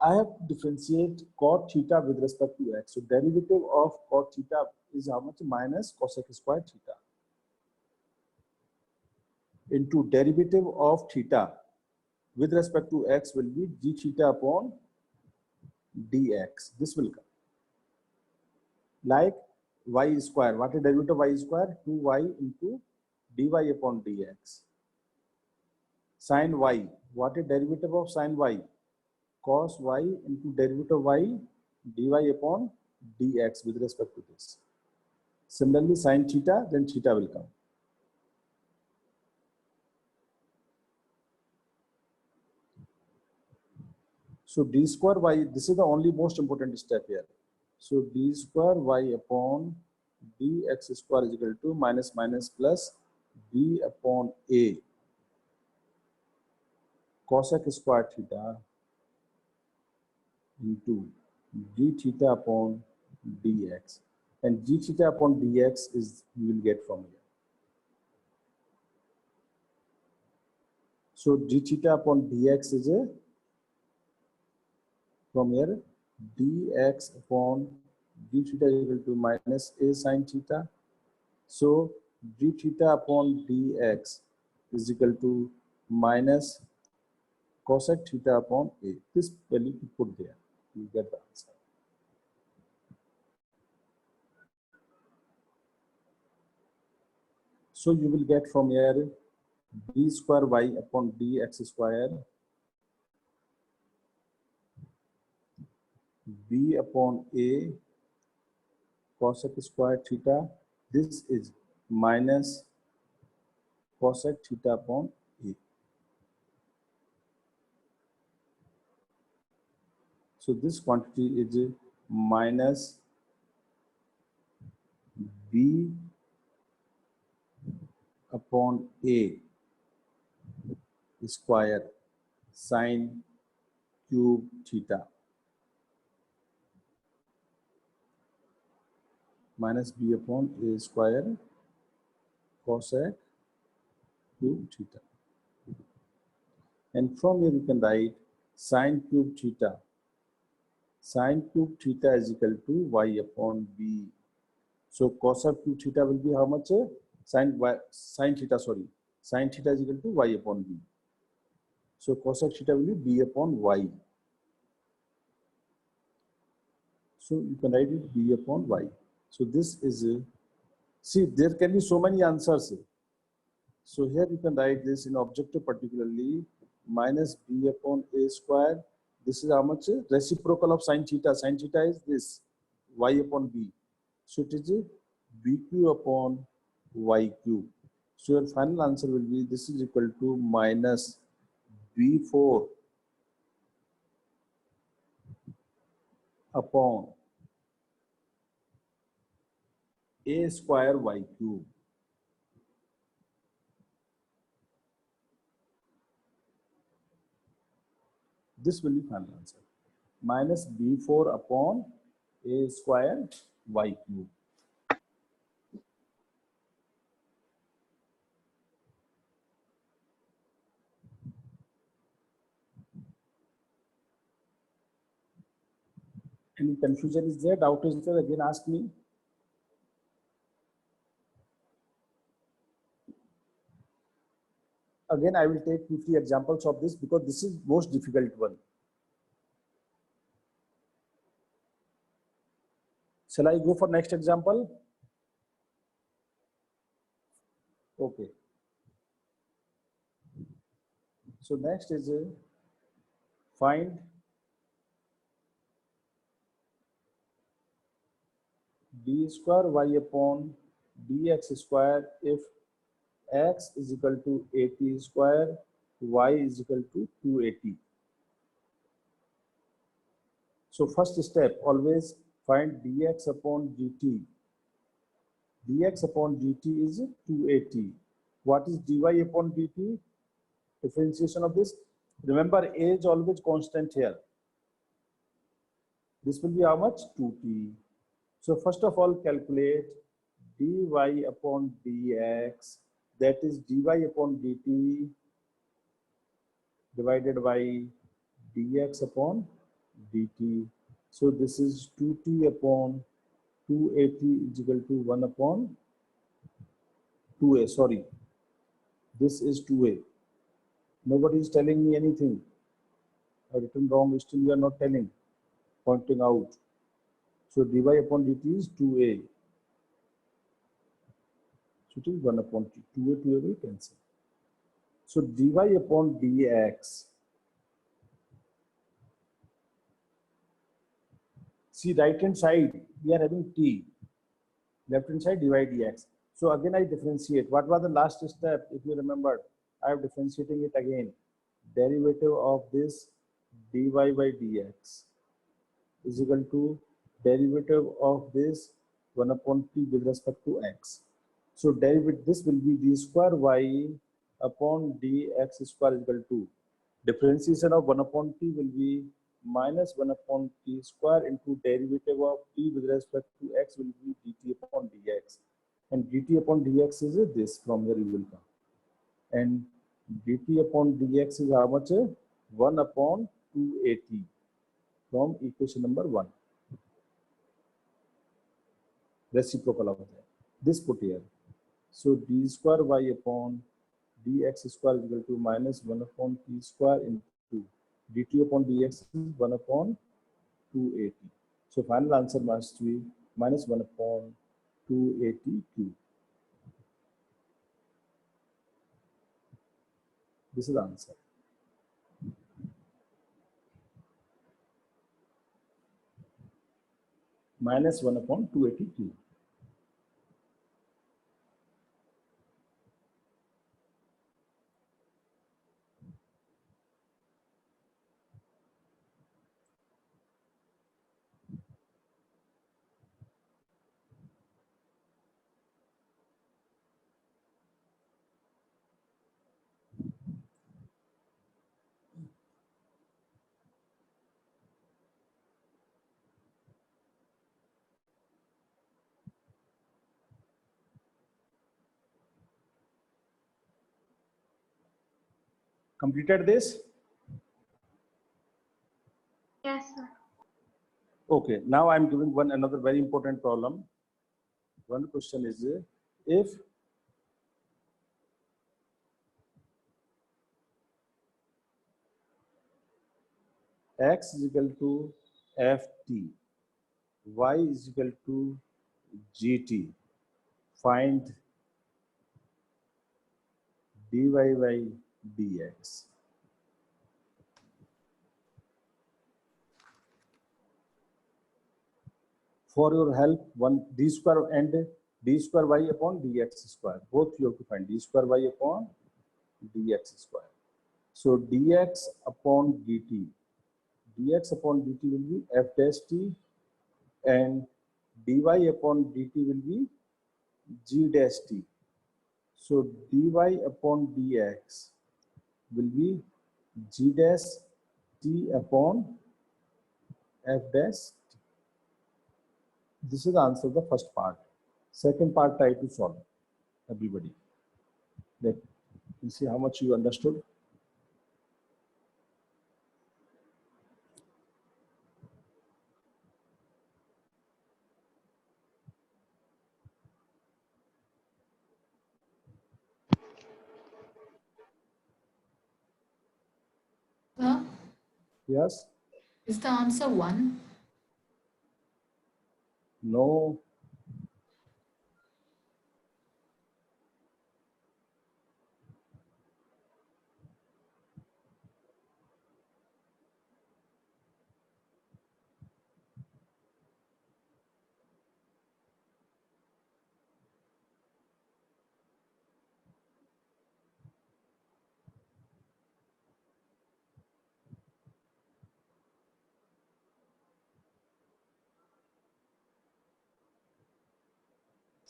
Speaker 1: I have to differentiate cot theta with respect to x. So derivative of cot theta is how much? Minus cosec square theta into derivative of theta with respect to x will be d theta upon dx. This will come like y square. What is derivative of y square? 2y into dy upon dx. Sin y. What is derivative of sin y? Cos y into derivative of y dy upon dx with respect to this. Similarly, sin theta, then theta will come. So d square y, this is the only most important step here. So d square y upon dx square is equal to minus minus plus b upon a cosec square theta into d theta upon dx. And d theta upon dx is you will get from here. So d theta upon dx is a from here dx upon d theta is equal to minus a sin theta. So d theta upon dx is equal to minus cosec theta upon a. This value to put there, you get the answer. So you will get from here d square y upon dx square b upon a cosec square theta. This is minus cosec theta upon a. So this quantity is minus b upon a square sine cube theta minus b upon a square cosec cube theta. And from here you can write sine cube theta. Sine cube theta is equal to y upon b. So cosec cube theta will be how much? Sine theta is equal to y upon b. So cosec theta will be b upon y. So you can write it b upon y. So this is see, there can be so many answers. So here you can write this in objective particularly minus b upon a square This is how much reciprocal of sine theta. Sine theta is this y upon b. So it is bq upon yq. So your final answer will be this is equal to minus b4 upon a square y cube. This will be final answer. Minus b4 upon a square y cube. Any confusion is there? Doubt is there? Again, ask me. Again, I will take 2-3 examples of this because this is most difficult one. Shall I go for next example? Okay. So next is find d square y upon dx square if x is equal to 80 square, y is equal to 280. So first step, always find dx upon dt. Dx upon dt is 280. What is dy upon dt? Differentiation of this. Remember, a is always constant here. This will be how much? 2t. So first of all, calculate dy upon dx. That is dy upon dt divided by dx upon dt. So this is 2t upon 280 is equal to 1 upon 2a. Sorry, this is 2a. Nobody is telling me anything. I written wrong, still you are not telling, pointing out. So dy upon dt is 2a. So it is 1 upon t. 2a, 2a will cancel. So dy upon dx. See, right hand side, we are having t. Left hand side, dy dx. So again, I differentiate. What was the last step? If you remember, I am differentiating it again. Derivative of this dy by dx is equal to derivative of this 1 upon t with respect to x. So derivative, this will be d square y upon dx square is equal to differentiation of 1 upon t will be minus 1 upon t square into derivative of t with respect to x will be dt upon dx. And dt upon dx is this from here you will come. And dt upon dx is how much? 1 upon 280 from equation number 1. Reciprocal of that. This put here. So d square y upon dx square is equal to minus 1 upon t square into dt upon dx is 1 upon 280. So final answer must be minus 1 upon 280q. This is the answer. Minus 1 upon 280q. Completed this?
Speaker 5: Yes, sir.
Speaker 1: Okay, now I'm giving another very important problem. One question is if x is equal to ft, y is equal to gt, find dy by dx. For your help, one d square and d square y upon dx square. Both you have to find d square y upon dx square. So dx upon dt will be f dash t, and dy upon dt will be g dash t. So dy upon dx will be g dash t upon f dash t. This is the answer of the first part. Second part, try to solve, everybody. Let me see how much you understood.
Speaker 6: Sir,
Speaker 1: Yes?
Speaker 6: is the answer 1?
Speaker 1: No?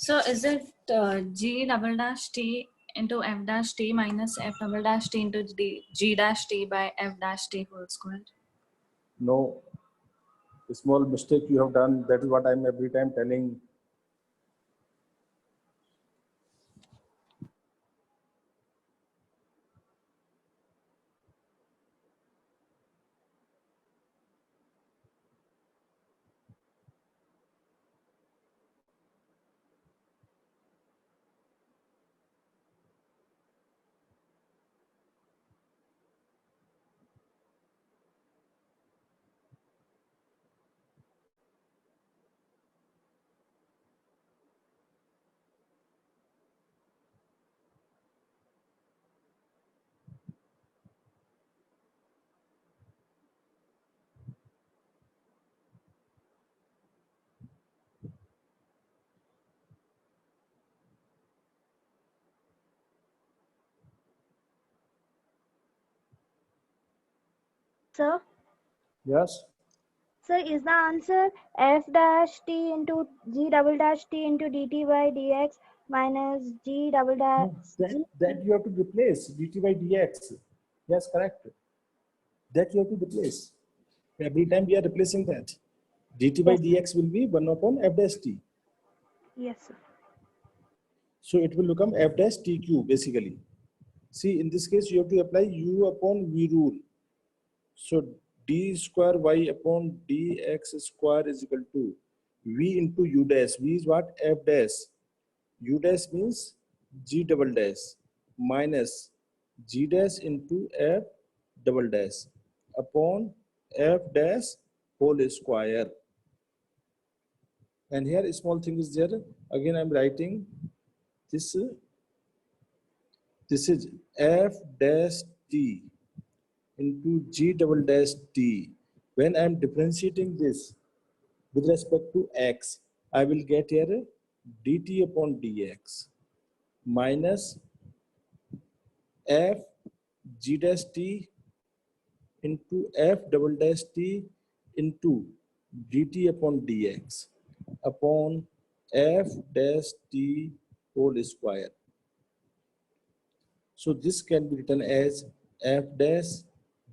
Speaker 8: So is it g double dash t into f dash t minus f double dash t into g dash t by f dash t whole square?
Speaker 1: No. A small mistake you have done. That is what I'm every time telling.
Speaker 4: Sir,
Speaker 1: Yes?
Speaker 4: sir, is the answer f dash t into g double dash t into dt by dx minus g double dash
Speaker 1: No, that you have to replace dt by dx. Yes, correct. That you have to replace. Every time we are replacing that. dt by
Speaker 4: Yes.
Speaker 1: dx will be 1 upon f dash t.
Speaker 4: Yes, sir.
Speaker 1: So it will become f dash t cube basically. See, in this case, you have to apply u upon v rule. So d square y upon dx square is equal to v into u dash. V is what? F dash. U dash means g double dash minus g dash into f double dash upon f dash whole square. And here a small thing is there. Again, I'm writing this. This is f dash t into g double dash t. When I'm differentiating this with respect to x, I will get here dt upon dx minus f g dash t into f double dash t into dt upon dx upon f dash t whole square. So this can be written as f dash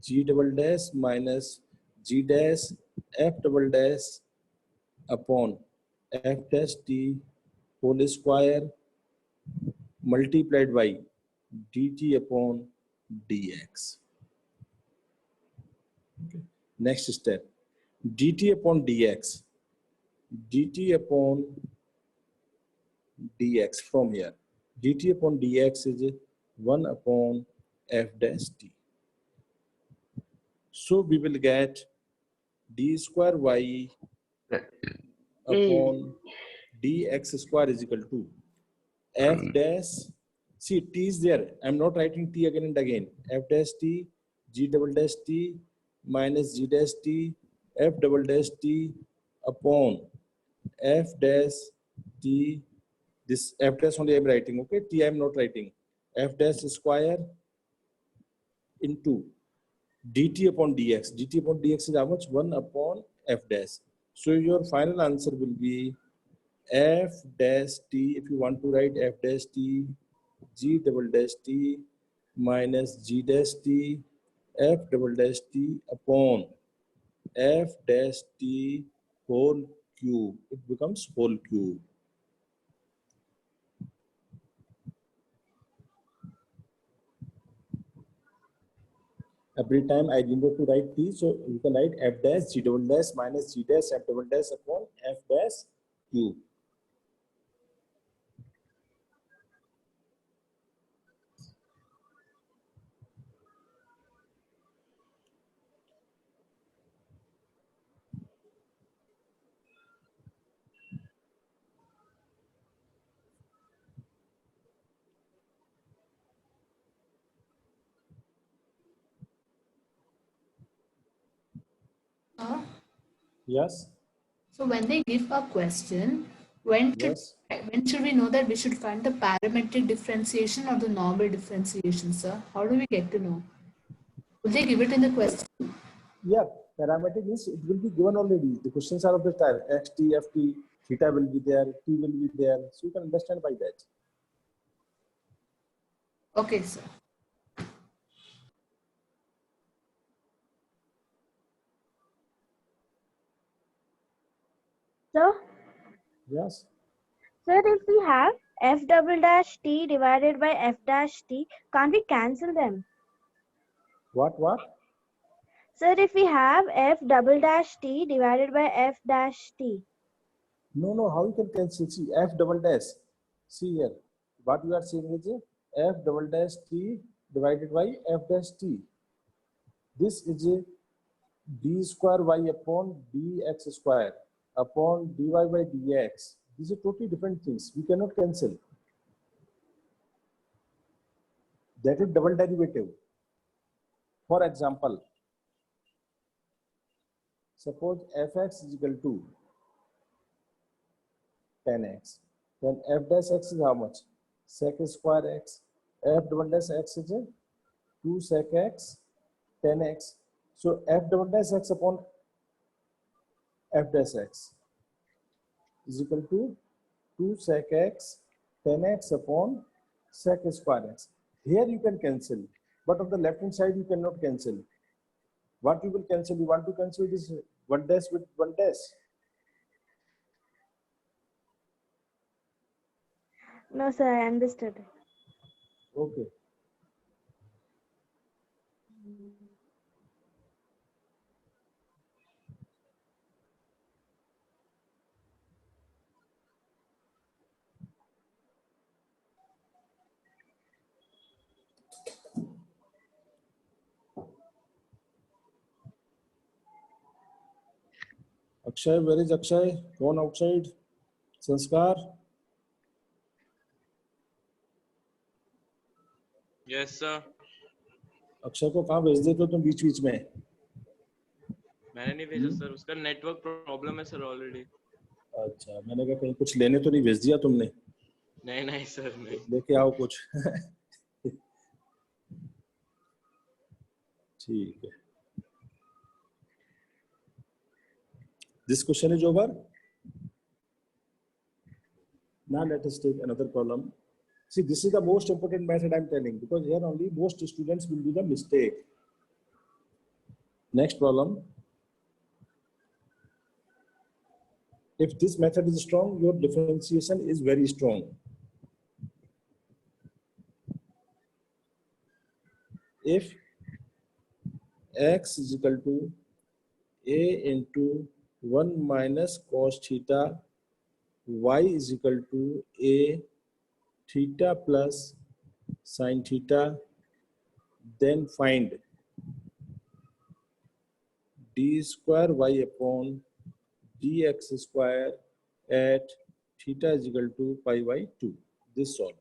Speaker 1: g double dash minus g dash f double dash upon f dash t whole square multiplied by dt upon dx. Okay. Next step, dt upon dx, dt upon dx from here. dt upon dx is 1 upon f dash t. So we will get d square y upon dx square is equal to f dash, see t is there, I'm not writing t again and again, f dash t g double dash t minus g dash t f double dash t upon f dash t, this f dash only I'm writing, okay, t I'm not writing, f dash square into dt upon dx. dt upon dx is how much? 1 upon f dash. So your final answer will be f dash t. If you want to write f dash t, g double dash t minus g dash t, f double dash t upon f dash t whole cube. It becomes whole cube. Every time I need to write t, so you can write f dash g double dash minus g dash f double dash upon f dash cube. Yes.
Speaker 6: So when they give a question, when
Speaker 1: Yes.
Speaker 6: should we know that we should find the parametric differentiation or the normal differentiation, sir? How do we get to know? Will they give it in the question?
Speaker 1: Yeah, parametric means it will be given already. The questions are of the type x, t, f, t, theta will be there, t will be there. So you can understand by that.
Speaker 6: Okay, sir.
Speaker 4: So,
Speaker 1: Yes.
Speaker 4: sir, if we have f double dash t divided by f dash t, can't we cancel them?
Speaker 1: What?
Speaker 4: Sir, if we have f double dash t divided by f dash t.
Speaker 1: No. How you can cancel? See, f double dash. See here. What you are saying is f double dash t divided by f dash t. This is a d square y upon dx square upon dy by dx. These are totally different things. We cannot cancel. That is double derivative. For example, suppose fx is equal to 10x. Then f dash x is how much? Sec square x. F double dash x is 2 sec x 10x. So f double dash x upon f dash x is equal to 2 sec x 10x upon sec square x. Here you can cancel, but on the left hand side you cannot cancel. What you will cancel? You want to cancel this 1 dash with 1 dash.
Speaker 4: No, sir, I understood.
Speaker 1: Okay. Akshay, where is Akshay? Gone outside. Sanskar.
Speaker 2: Yes, sir.
Speaker 1: Akshay को कहाँ भेज देते हो तुम बीच बीच में?
Speaker 2: मैंने नहीं भेजा सर, उसका नेटवर्क प्रॉब्लम है सर ऑलरेडी।
Speaker 1: अच्छा, मैंने कहा कहीं कुछ लेने तो नहीं भेज दिया तुमने?
Speaker 2: नहीं सर, नहीं।
Speaker 1: लेके आओ कुछ। ठीक है। This question is over. Now let us take another problem. See, this is the most important method I'm telling, because here only most students will do the mistake. Next problem. If this method is strong, your differentiation is very strong. If x is equal to a into 1 minus cos theta, y is equal to a theta plus sin theta, then find d square y upon dx square at theta is equal to pi by 2. This solve.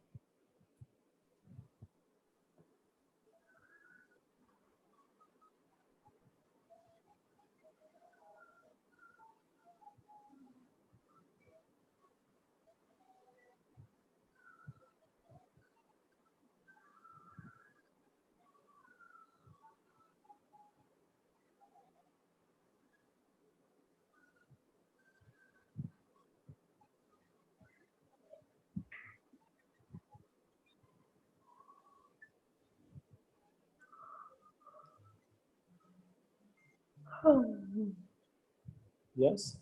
Speaker 1: Yes.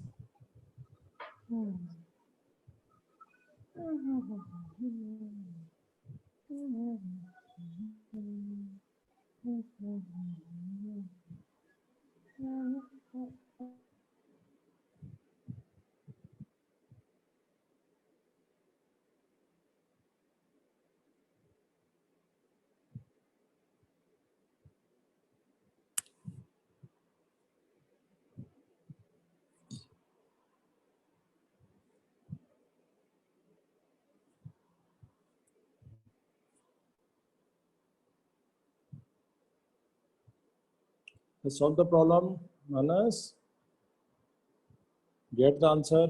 Speaker 1: Let's solve the problem. Manas, get the answer.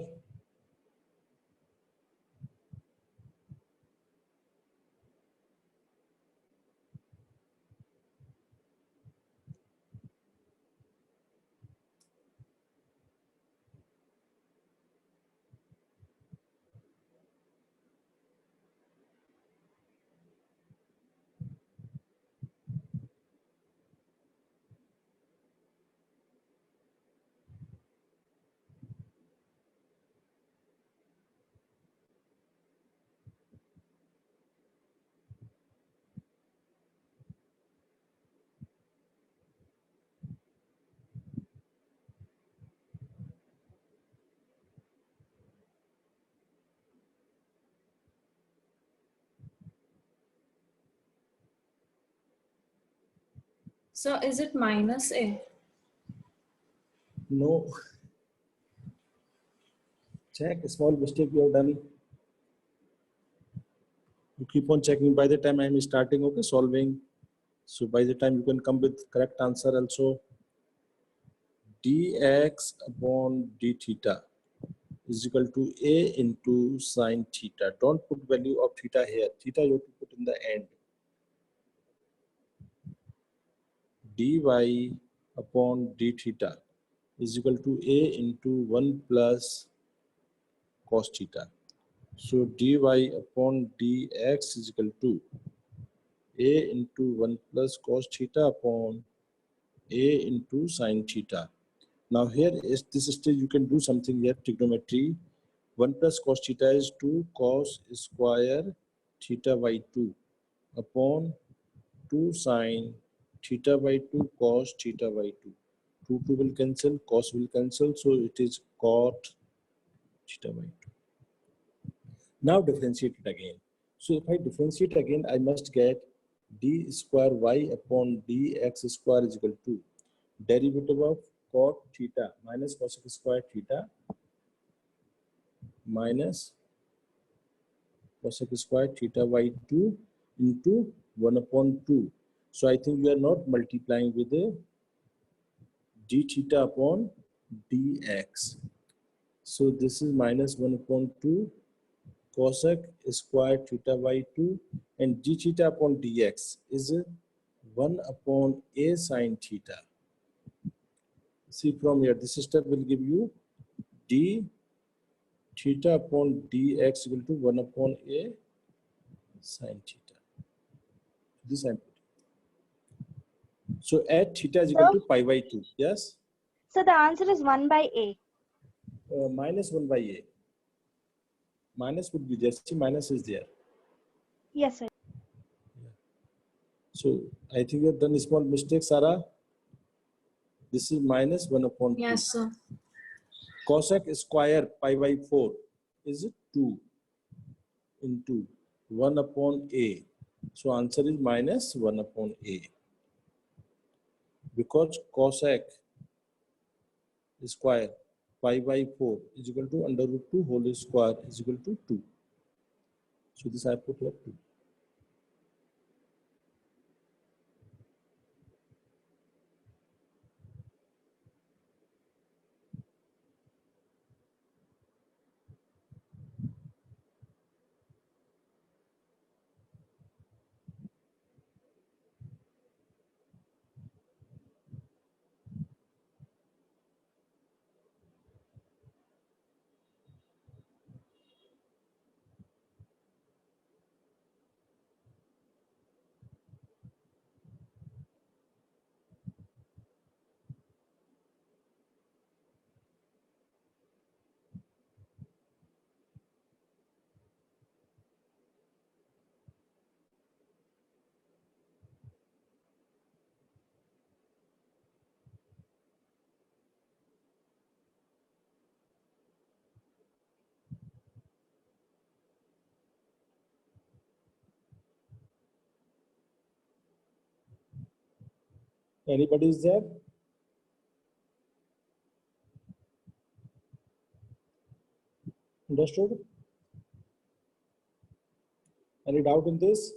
Speaker 8: So is it minus a?
Speaker 1: No. Check small mistake you have done. You keep on checking. By the time I am starting, okay, solving. So by the time you can come with correct answer also. Dx upon d theta is equal to a into sine theta. Don't put value of theta here. Theta you have to put in the end. Dy upon d theta is equal to a into 1 plus cos theta. So dy upon dx is equal to a into 1 plus cos theta upon a into sine theta. Now here is this stage you can do something here, trigonometry. 1 plus cos theta is 2 cos square theta by 2 upon 2 sine theta by 2 cos theta by 2. 2 will cancel, cos will cancel, so it is cot theta by 2. Now differentiate it again. So if I differentiate again, I must get d square y upon dx square is equal to derivative of cot theta minus cosec square theta minus cosec square theta by 2 into 1 upon 2. So I think we are not multiplying with the d theta upon dx. So this is minus 1 upon 2 cosec square theta by 2 and d theta upon dx is 1 upon a sine theta. See from here, this step will give you d theta upon dx equal to 1 upon a sine theta. This I'm putting. So at theta is equal to pi by 2. Yes?
Speaker 4: So the answer is 1 by a.
Speaker 1: Minus 1 by a. Minus would be there. See, minus is there.
Speaker 4: Yes, sir.
Speaker 1: So I think you have done a small mistake, Sarah. This is minus 1 upon 2.
Speaker 8: Yes, sir.
Speaker 1: Cosec square pi by 4 is 2 into 1 upon a. So answer is minus 1 upon a. Because cosec square pi by 4 is equal to under root 2 whole square is equal to 2. So this I put here 2. Anybody is there? Understood? Any doubt in this?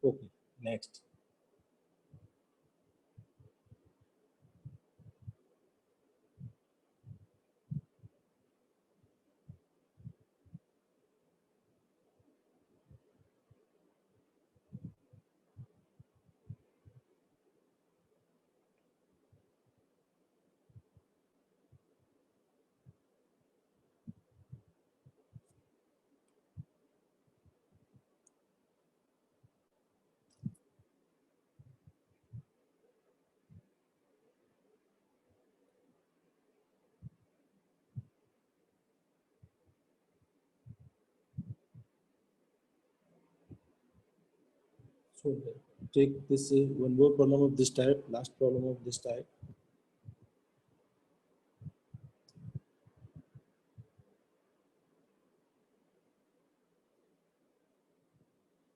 Speaker 1: Okay, next. So take this one more problem of this type, last problem of this type.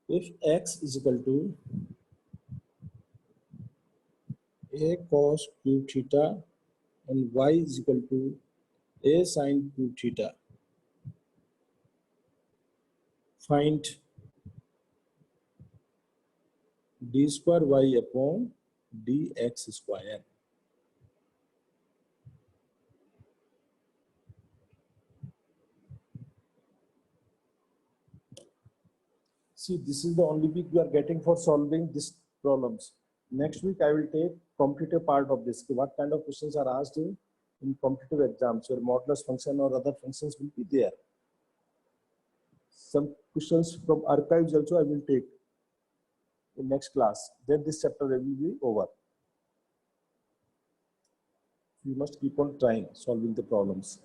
Speaker 1: If x is equal to a cos cube theta and y is equal to a sin cube theta, find d square y upon dx square. See, this is the only week we are getting for solving these problems. Next week, I will take competitive part of this. What kind of questions are asked in competitive exams where modulus function or other functions will be there. Some questions from archives also I will take in next class. Then this chapter will be over. You must keep on trying solving the problems.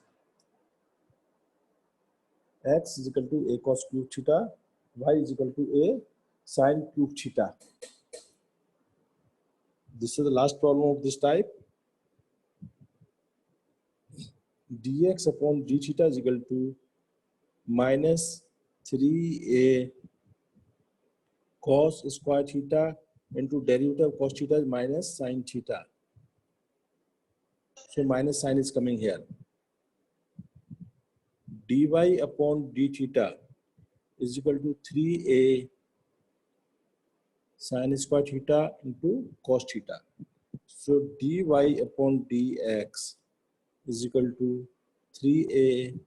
Speaker 1: X is equal to a cos cube theta, y is equal to a sin cube theta. This is the last problem of this type. Dx upon d theta is equal to minus 3a cos square theta into derivative of cos theta is minus sin theta. So minus sign is coming here. Dy upon d theta is equal to 3a sin square theta into cos theta. So dy upon dx is equal to 3a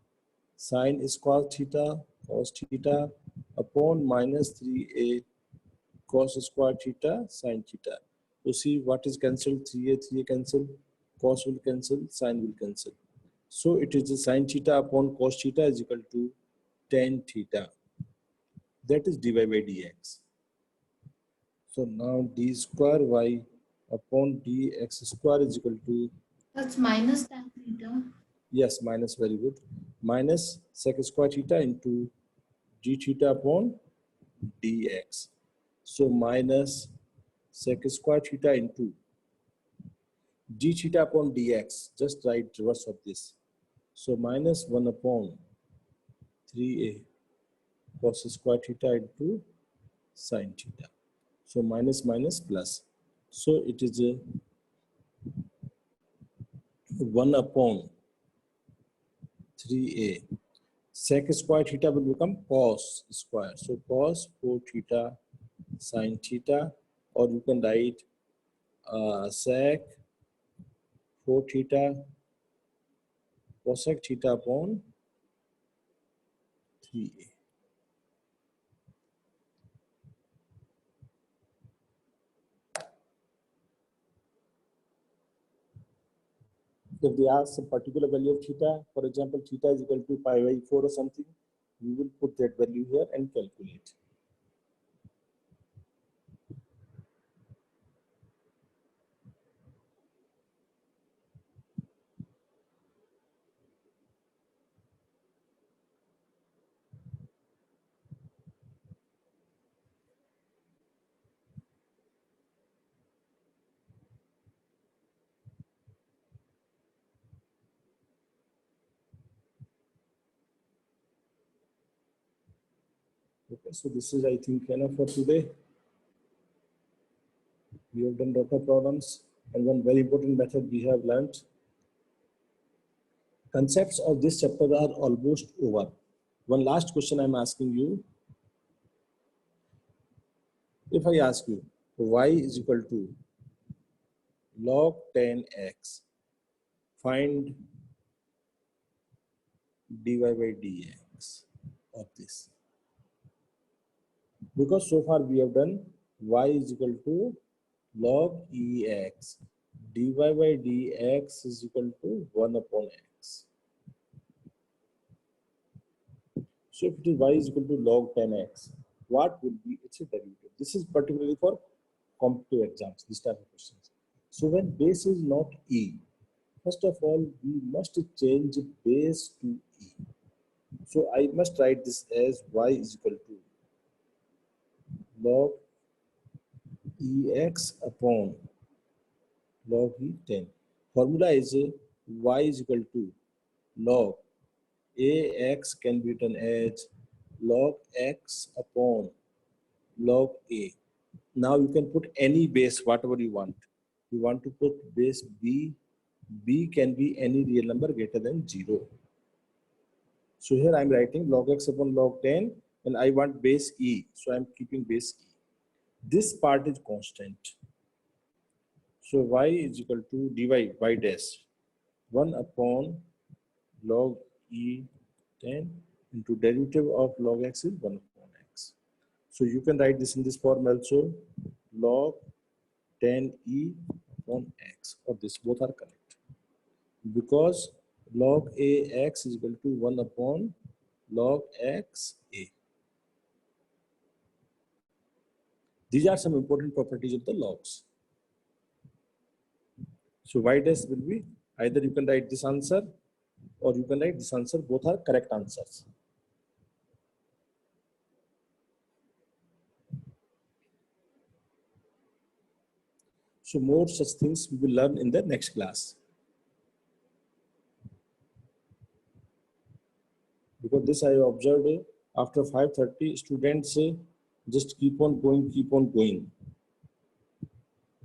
Speaker 1: sin square theta cos theta upon minus 3a cos square theta sin theta. So see what is cancelled, 3a cancel, cos will cancel, sin will cancel. So it is the sin theta upon cos theta is equal to tan theta. That is dy by dx. So now d square y upon dx square is equal to,
Speaker 6: That's minus tan theta.
Speaker 1: yes, minus, very good, minus sec square theta into d theta upon dx. So minus sec square theta into d theta upon dx, just write reverse of this. So minus 1 upon 3a cos square theta into sin theta. So minus minus plus. So it is a 1 upon 3a. Sec square theta will become cos square. So cos 4 theta sin theta, or you can write sec 4 theta cosec theta upon 3a. If they ask some particular value of theta, for example, theta is equal to pi by 4 or something, we will put that value here and calculate. Okay, so this is, I think, enough for today. We have done lot of problems, and one very important method we have learned. Concepts of this chapter are almost over. One last question I'm asking you. If I ask you y is equal to log 10x, find dy by dx of this. Because so far we have done y is equal to log ex, dy by dx is equal to 1 upon x. So if it is y is equal to log 10x, what will be its derivative? This is particularly for competitive exams, this type of questions. So when base is not e, first of all, we must change base to e. So I must write this as y is equal to log ex upon log e10. Formula is y is equal to log ax can be written as log x upon log a. Now you can put any base, whatever you want. You want to put base b, b can be any real number greater than 0. So here I'm writing log x upon log 10, and I want base e, so I'm keeping base e. This part is constant. So y is equal to dy y dash 1 upon log e10 into derivative of log x is 1 upon x. So you can write this in this form also, log 10e upon x, or this both are correct. Because log ax is equal to 1 upon log x a. These are some important properties of the logs. So y dash will be, either you can write this answer or you can write this answer, both are correct answers. So more such things we will learn in the next class. Because this I observed after 5:30, students just keep on going.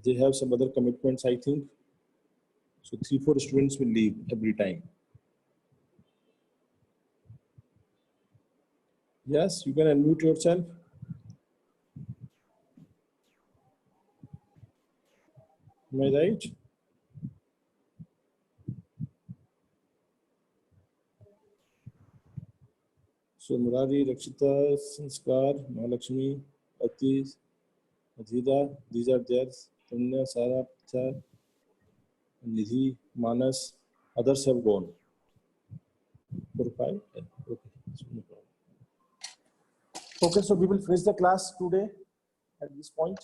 Speaker 1: They have some other commitments, I think. So 3-4 students will leave every time. Yes, you can unmute yourself. Am I right? So Murari, Rakshita, Sanskar, Mahalakshmi, Atis, Adhida, these are theirs. Tanya, Sarah, Char, Nidhi, Manas, others have gone. 4, 5, 10. Okay, so no problem. Okay, so we will finish the class today at this point.